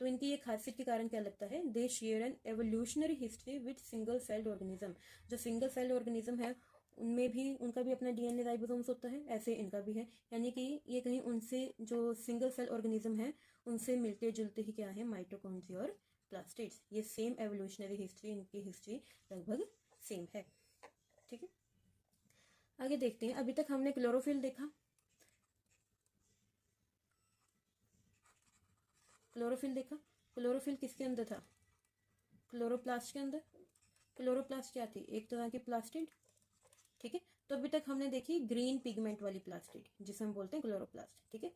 तो इनकी ये खासियत के कारण क्या लगता है, they share an evolutionary history with single celled organism. जो सिंगल सेल्ड ऑर्गेनिज्म है उनमें भी उनका भी अपना डीएनए राइबोसोम्स होता है, ऐसे इनका भी है। यानी कि ये कहीं उनसे, जो सिंगल सेल ऑर्गेनिज्म है उनसे मिलते जुलते ही क्या है, माइटोकॉन्ड्रिया और प्लास्टिड्स। ये सेम एवोल्यूशनरी हिस्ट्री, इनकी हिस्ट्री लगभग सेम है, ठीक है। आगे देखते हैं, अभी तक हमने क्लोरोफिल देखा। क्लोरोफिल किसके अंदर था, क्लोरोप्लास्ट के अंदर। क्लोरोप्लास्ट क्या थी, एक तरह की प्लास्टिड, ठीक है। तो अभी तक हमने देखी ग्रीन पिगमेंट वाली प्लास्टिड, जिसे हम बोलते हैं क्लोरोप्लास्ट, ठीक है।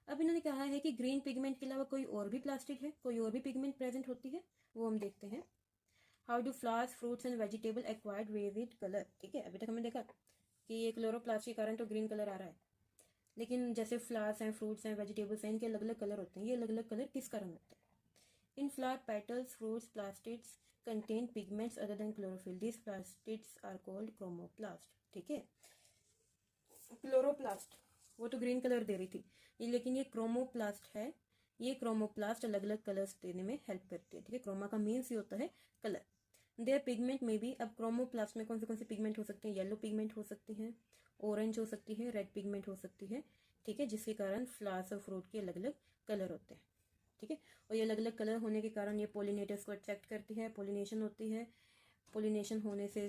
अब इन्होंने कहा है कि ग्रीन पिगमेंट के अलावा कोई और भी प्लास्टिड है, कोई और भी पिगमेंट प्रेजेंट होती है, वो हम देखते हैं। How do flowers, fruits and vegetable acquired varied colour, ठीक है। अभी तक हमने देखा कि ये क्लोरोप्लास्ट के कारण तो ग्रीन कलर आ रहा है, लेकिन जैसे फ्लावर्स हैं, फ्रूट्स हैं, वेजिटेबल्स हैं, इनके अलग अलग कलर होते हैं। ये अलग अलग कलर किस कारण होते हैं, in flower petals, fruits, plastids contain pigments other than chlorophyll, this plastids are called chromoplast, ठीक है। क्लोरोप्लास्ट वो तो ग्रीन कलर दे रही थी, ये लेकिन ये क्रोमोप्लास्ट है। ये क्रोमोप्लास्ट अलग अलग कलर्स देने में हेल्प करती है, ठीक है। क्रोमा का मीन्स ही होता है कलर। देयर पिगमेंट में भी, अब क्रोमोप्लास्ट में कौन से पिगमेंट हो सकते हैं, येलो पिगमेंट हो सकती है, ऑरेंज हो सकती है, रेड पिगमेंट हो सकती है, ठीक है, जिसके कारण फ्लावर्स और फ्रूट के अलग अलग कलर होते हैं, ठीक है। और ये अलग अलग कलर होने के कारण ये पोलिनेटर्स को अट्रैक्ट करती है, पोलिनेशन होती है। पोलिनेशन होने से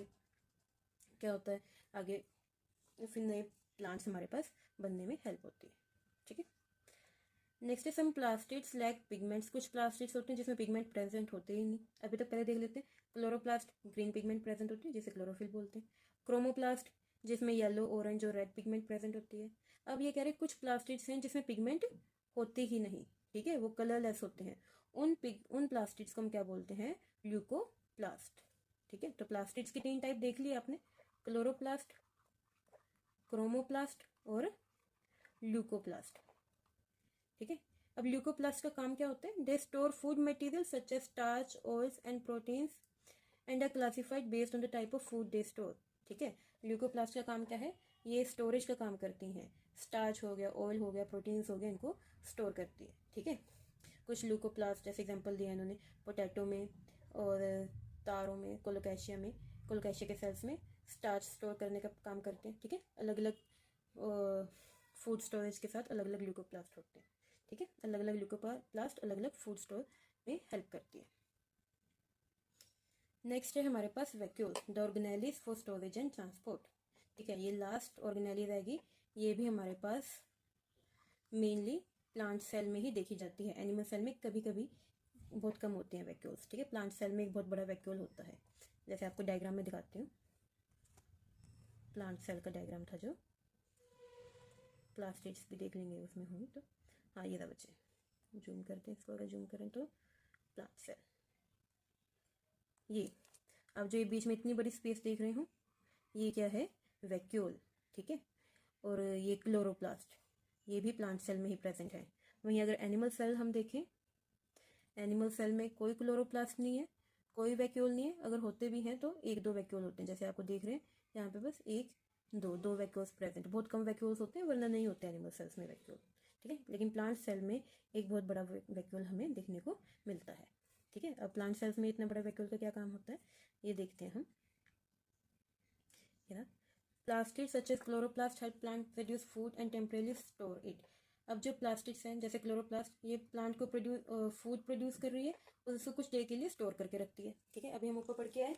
क्या होता है, आगे फिर नए प्लांट्स हमारे पास बनने में हेल्प होती है, ठीक है। नेक्स्ट है सम प्लास्टिड्स लैक पिगमेंट्स। कुछ प्लास्टिड्स होते हैं जिसमें पिगमेंट प्रेजेंट होते ही नहीं। अभी तक पहले देख लेते हैं, क्लोरोप्लास्ट ग्रीन पिगमेंट प्रेजेंट होती है जिसे क्लोरोफिल बोलते हैं। क्रोमोप्लास्ट जिसमें येलो, ऑरेंज और रेड पिगमेंट प्रेजेंट होती है। अब ये कह रहे हैं कुछ प्लास्टिड्स हैं जिसमें पिगमेंट होते ही नहीं, ठीक है, वो कलरलेस होते हैं। उन प्लास्टिड्स को हम क्या बोलते हैं, ल्यूकोप्लास्ट, ठीक है। तो प्लास्टिड्स की 3 टाइप देख ली आपने, क्लोरोप्लास्ट, क्रोमोप्लास्ट और ल्यूकोप्लास्ट, ठीक है। अब ल्यूकोप्लास्ट का काम क्या होता है, they store food material such as starch, oils and proteins and are classified based on the type of food they store, ठीक है। ल्यूकोप्लास्ट का काम क्या है, ये स्टोरेज का काम करती हैं। स्टार्च हो गया, ऑयल हो गया, प्रोटीन्स हो गए, इनको स्टोर करती है। ठीक है, कुछ ल्यूकोप्लास्ट जैसे एग्जांपल दिया इन्होंने पोटैटो में और तारों में, कोलोकैशिया में, कोलोकैशिया के सेल्स में स्टार्च स्टोर करने का काम करते हैं। ठीक है, अलग अलग फूड स्टोरेज के साथ अलग अलग ल्यूकोप्लास्ट होते हैं। ठीक है, अलग अलग ल्यूकोप्लास्ट अलग अलग फूड स्टोर में हेल्प करती है। नेक्स्ट है हमारे पास vacuole, the organelles for storage and transport. ठीक है, ये लास्ट ऑर्गेनेली रहेगी। ये भी हमारे पास मेनली प्लांट सेल में ही देखी जाती है। एनिमल सेल में कभी कभी बहुत कम होते हैं वैक्यूल्स। ठीक है, प्लांट सेल में एक बहुत बड़ा वैक्यूल होता है, जैसे आपको डायग्राम में दिखाती हूँ। प्लांट सेल का डायग्राम था जो, प्लास्टिड्स भी देख लेंगे उसमें होंगे तो। हाँ, ये था बच्चे, जूम करते हैं इसको, अगर जूम करें तो प्लांट सेल। ये अब जो ये बीच में इतनी बड़ी स्पेस देख रहे हो, ये क्या है, वैक्यूल। ठीक है, और ये क्लोरोप्लास्ट, ये भी प्लांट सेल में ही प्रेजेंट है। वहीं अगर एनिमल सेल हम देखें, एनिमल सेल में कोई क्लोरोप्लास्ट नहीं है, कोई वैक्यूल नहीं है। अगर होते भी हैं तो एक दो वैक्यूल होते हैं, जैसे आपको देख रहे हैं यहाँ पे बस एक दो वैक्यूल्स प्रेजेंट। बहुत कम वैक्यूल्स होते हैं, वरना नहीं होते एनिमल सेल्स में वैक्यूल। ठीक है, लेकिन प्लांट सेल में एक बहुत बड़ा वैक्यूल हमें देखने को मिलता है। ठीक है, अब प्लांट सेल्स में इतना बड़ा वैक्यूल का क्या काम होता है, ये देखते हैं हम। Plastid such as chloroplast help plant produce food and temporarily store it. अब जो प्लास्टिक्स हैं जैसे क्लोरोप्लास्ट, ये प्लांट को फूड प्रोड्यूस कर रही है और उसको कुछ देर के लिए स्टोर करके रखती है। ठीक है, अभी हम ऊपर पढ़ के आए।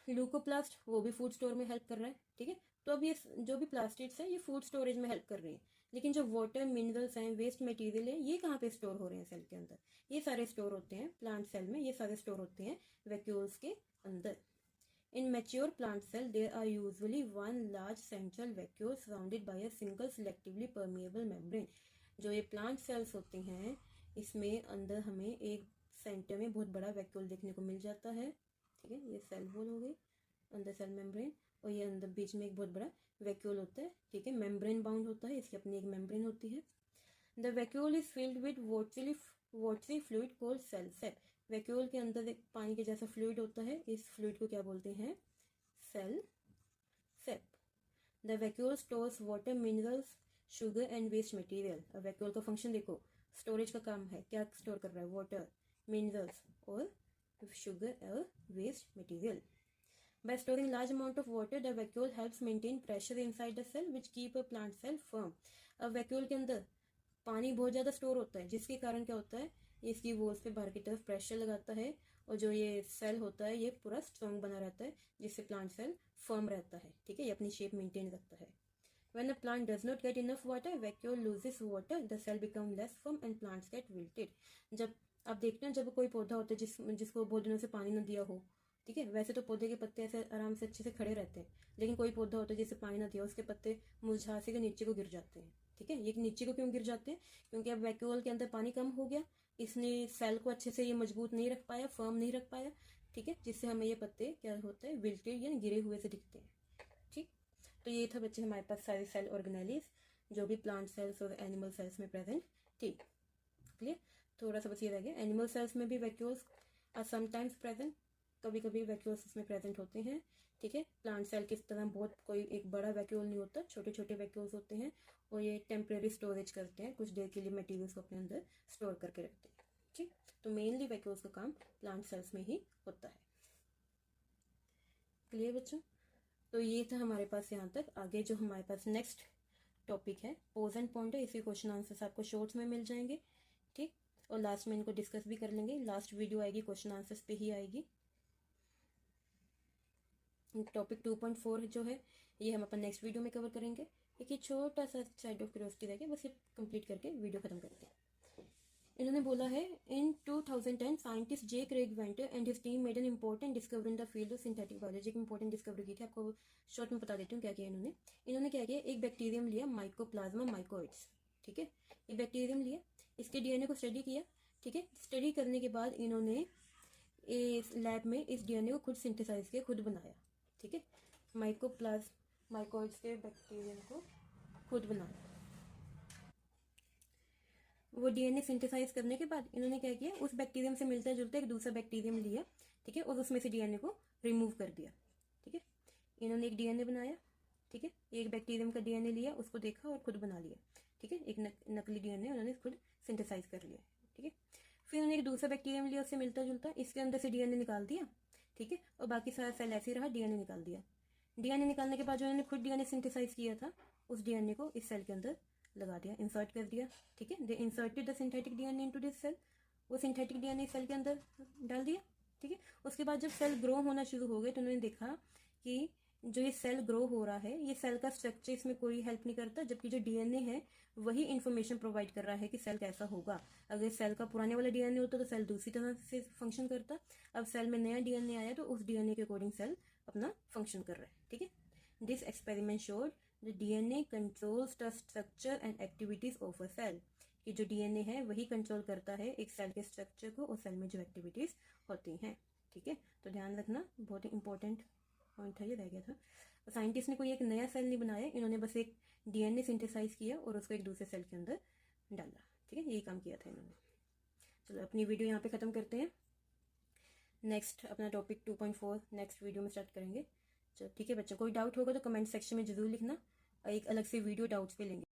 ल्यूकोप्लास्ट वो भी फूड स्टोर में हेल्प कर रहा है। ठीक है, तो अब ये जो भी प्लास्टिक्स है ये फूड स्टोरेज में हेल्प कर रही है। लेकिन जो वाटर, मिनरल्स हैं, वेस्ट मटेरियल है, ये कहाँ पे स्टोर हो रहे हैं सेल के अंदर? ये सारे स्टोर होते हैं प्लांट सेल में, ये सारे स्टोर होते हैं वैक्यूल्स के अंदर। In mature plant cell, there are usually one large central vacuole surrounded by a single selectively permeable membrane. जो ये प्लांट सेल्स होते हैं, इसमें अंदर हमें एक सेंटर में बहुत बड़ा वैक्यूल देखने को मिल जाता है। ठीक है, ये सेल वॉल हो गई, अंदर सेल मेम्ब्रेन, और ये अंदर बीच में एक बहुत बड़ा वैक्यूल होता है। ठीक है, मेम्ब्रेन बाउंड होता है, इसकी अपनी एक मेम्ब्रेन होती है। The vacuole is filled with watery fluid called cell sap. Vacuole के अंदर एक पानी के जैसा फ्लूइड होता है, इस फ्लूइड को क्या बोलते हैं, cell sap. The vacuole stores water, minerals, sugar and waste material. अब वैक्यूल का फंक्शन देखो, स्टोरेज का काम है, क्या स्टोर कर रहा है, वाटर, मिनरल्स और शुगर और waste material. By storing large amount of water, the vacuole helps maintain pressure inside the cell, which keep a plant cell firm. अब वैक्यूल के अंदर पानी बहुत ज़्यादा स्टोर होता है, जिसके कारण क्या होता है, ये इसकी वॉल्स पे बाहर की तरफ प्रेशर लगाता है, और जो ये सेल होता है ये पूरा स्ट्रॉन्ग बना रहता है, जिससे प्लांट सेल फर्म रहता है। ठीक है, ये अपनी शेप मेंटेन रखता है। When a plant does not get enough water, vacuole loses water, the cell become less firm and plants get wilted. जब आप देखते हैं, जब कोई पौधा होता है जिसको बहुत दिनों से पानी न दिया हो, ठीक है, वैसे तो पौधे के पत्ते ऐसे आराम से अच्छे से खड़े रहते हैं, लेकिन कोई पौधा होता है जिसे पानी ना दिया, उसके पत्ते मुरझा से नीचे को गिर जाते हैं। ठीक है, ये नीचे को क्यों गिर जाते हैं, क्योंकि अब वैक्यूल के अंदर पानी कम हो गया, इसने सेल को अच्छे से ये मजबूत नहीं रख पाया, फर्म नहीं रख पाया। ठीक है, जिससे हमें ये पत्ते क्या होते हैं, विल्टेड यानी गिरे हुए से दिखते हैं। ठीक, तो ये था बच्चे हमारे पास सारे सेल ऑर्गेनेलिस जो भी प्लांट सेल्स और एनिमल सेल्स में प्रेजेंट थी। क्लियर, थोड़ा सा बस ये रह गया, एनिमल सेल्स में भी वैक्यूल्स आर समटाइम्स प्रेजेंट, कभी कभी वैक्यूल्स इसमें प्रेजेंट होते हैं। ठीक है, प्लांट सेल की तरह बहुत कोई एक बड़ा वैक्यूल नहीं होता, छोटे छोटे वैक्यूल्स होते हैं, और ये टेम्परेरी स्टोरेज करते हैं, कुछ देर के लिए मटेरियल्स को अपने अंदर स्टोर करके रखते हैं। ठीक, तो मेनली वैक्यूल्स का काम प्लांट सेल्स में ही होता है। क्लियर बच्चों, तो ये था हमारे पास यहाँ तक। आगे जो हमारे पास नेक्स्ट टॉपिक है पोज एंड पॉइंटर, इसके क्वेश्चन आंसर्स आपको शॉर्ट्स में मिल जाएंगे। ठीक, और लास्ट में इनको डिस्कस भी कर लेंगे, लास्ट वीडियो आएगी क्वेश्चन आंसर्स पे ही आएगी। टॉपिक 2.4 जो है ये हम अपन नेक्स्ट वीडियो में कवर करेंगे। एक ये छोटा सा साइड ऑफ क्यूरियोसिटी रह गया, बस ये कंप्लीट करके वीडियो खत्म करते हैं। इन्होंने बोला है, in 2010 scientist J Craig Venter and his team made an important discovery in the field of synthetic biology. एक इंपॉर्टेंट डिस्कवरी की थी, आपको शॉर्ट में बता देती हूँ क्या किया इन्होंने क्या किया, एक बैक्टीरियम लिया, माइकोप्लाज्मा माइकोइड्स। ठीक है, ये बैक्टीरियम लिया, इसके डीएनए को स्टडी किया। ठीक है, स्टडी करने के बाद इन्होंने इस लैब में इस डीएनए को खुद सिंथेसाइज किया, खुद बनाया। ठीक है, माइकोइड्स के बैक्टीरियम को खुद बनाया। वो डीएनए सिंथेसाइज करने के बाद इन्होंने क्या किया, उस बैक्टीरियम से मिलता जुलता एक दूसरा बैक्टीरियम लिया। ठीक है, और उसमें से डीएनए को रिमूव कर दिया। ठीक है, इन्होंने एक डीएनए बनाया, ठीक है, एक बैक्टीरियम का डीएनए लिया, उसको देखा और खुद बना लिया, ठीक है, एक नकली डीएनए उन्होंने खुद सिंथेसाइज कर लिया, ठीक है। फिर उन्होंने एक दूसरा बैक्टीरियम लिया, उससे मिलता जुलता, इसके अंदर से डीएनए निकाल दिया, ठीक है, और बाकी सारा सेल ऐसे ही रहा, डीएनए निकाल दिया। डीएनए निकालने के बाद जो उन्होंने खुद डीएनए सिंथेसाइज किया था, उस डीएनए को इस सेल के अंदर लगा दिया, इंसर्ट कर दिया, ठीक है। They inserted the synthetic DNA into this cell, वो सिंथेटिक डीएनए सेल के अंदर डाल दिया, ठीक है। उसके बाद जब सेल ग्रो होना शुरू हो गए तो उन्होंने देखा कि जो ये सेल ग्रो हो रहा है, ये सेल का स्ट्रक्चर इसमें कोई हेल्प नहीं करता, जबकि जो डीएनए है वही इंफॉर्मेशन प्रोवाइड कर रहा है कि सेल कैसा होगा। अगर सेल का पुराने वाला डीएनए होता तो सेल दूसरी तरह से फंक्शन करता, अब सेल में नया डीएनए आया तो उस डीएनए के अकॉर्डिंग सेल अपना फंक्शन कर रहा है, ठीक है। This experiment showed the DNA controls the structure and activities of a cell, कि जो डीएनए है वही कंट्रोल करता है एक सेल के स्ट्रक्चर को और सेल में जो एक्टिविटीज होती हैं, ठीक है। तो ध्यान रखना, बहुत ही इंपॉर्टेंट पॉइंट है, ये रह गया था। साइंटिस्ट ने कोई एक नया सेल नहीं बनाया, इन्होंने बस एक डीएनए सिंथेसाइज किया और उसको एक दूसरे सेल के अंदर डाला, ठीक है, यही काम किया था इन्होंने। चलो अपनी वीडियो यहाँ पे ख़त्म करते हैं, नेक्स्ट अपना टॉपिक 2.4 नेक्स्ट वीडियो में स्टार्ट करेंगे। चलो ठीक है बच्चों, कोई डाउट होगा तो कमेंट सेक्शन में ज़रूर लिखना, एक अलग से वीडियो डाउट्स पे लेंगे।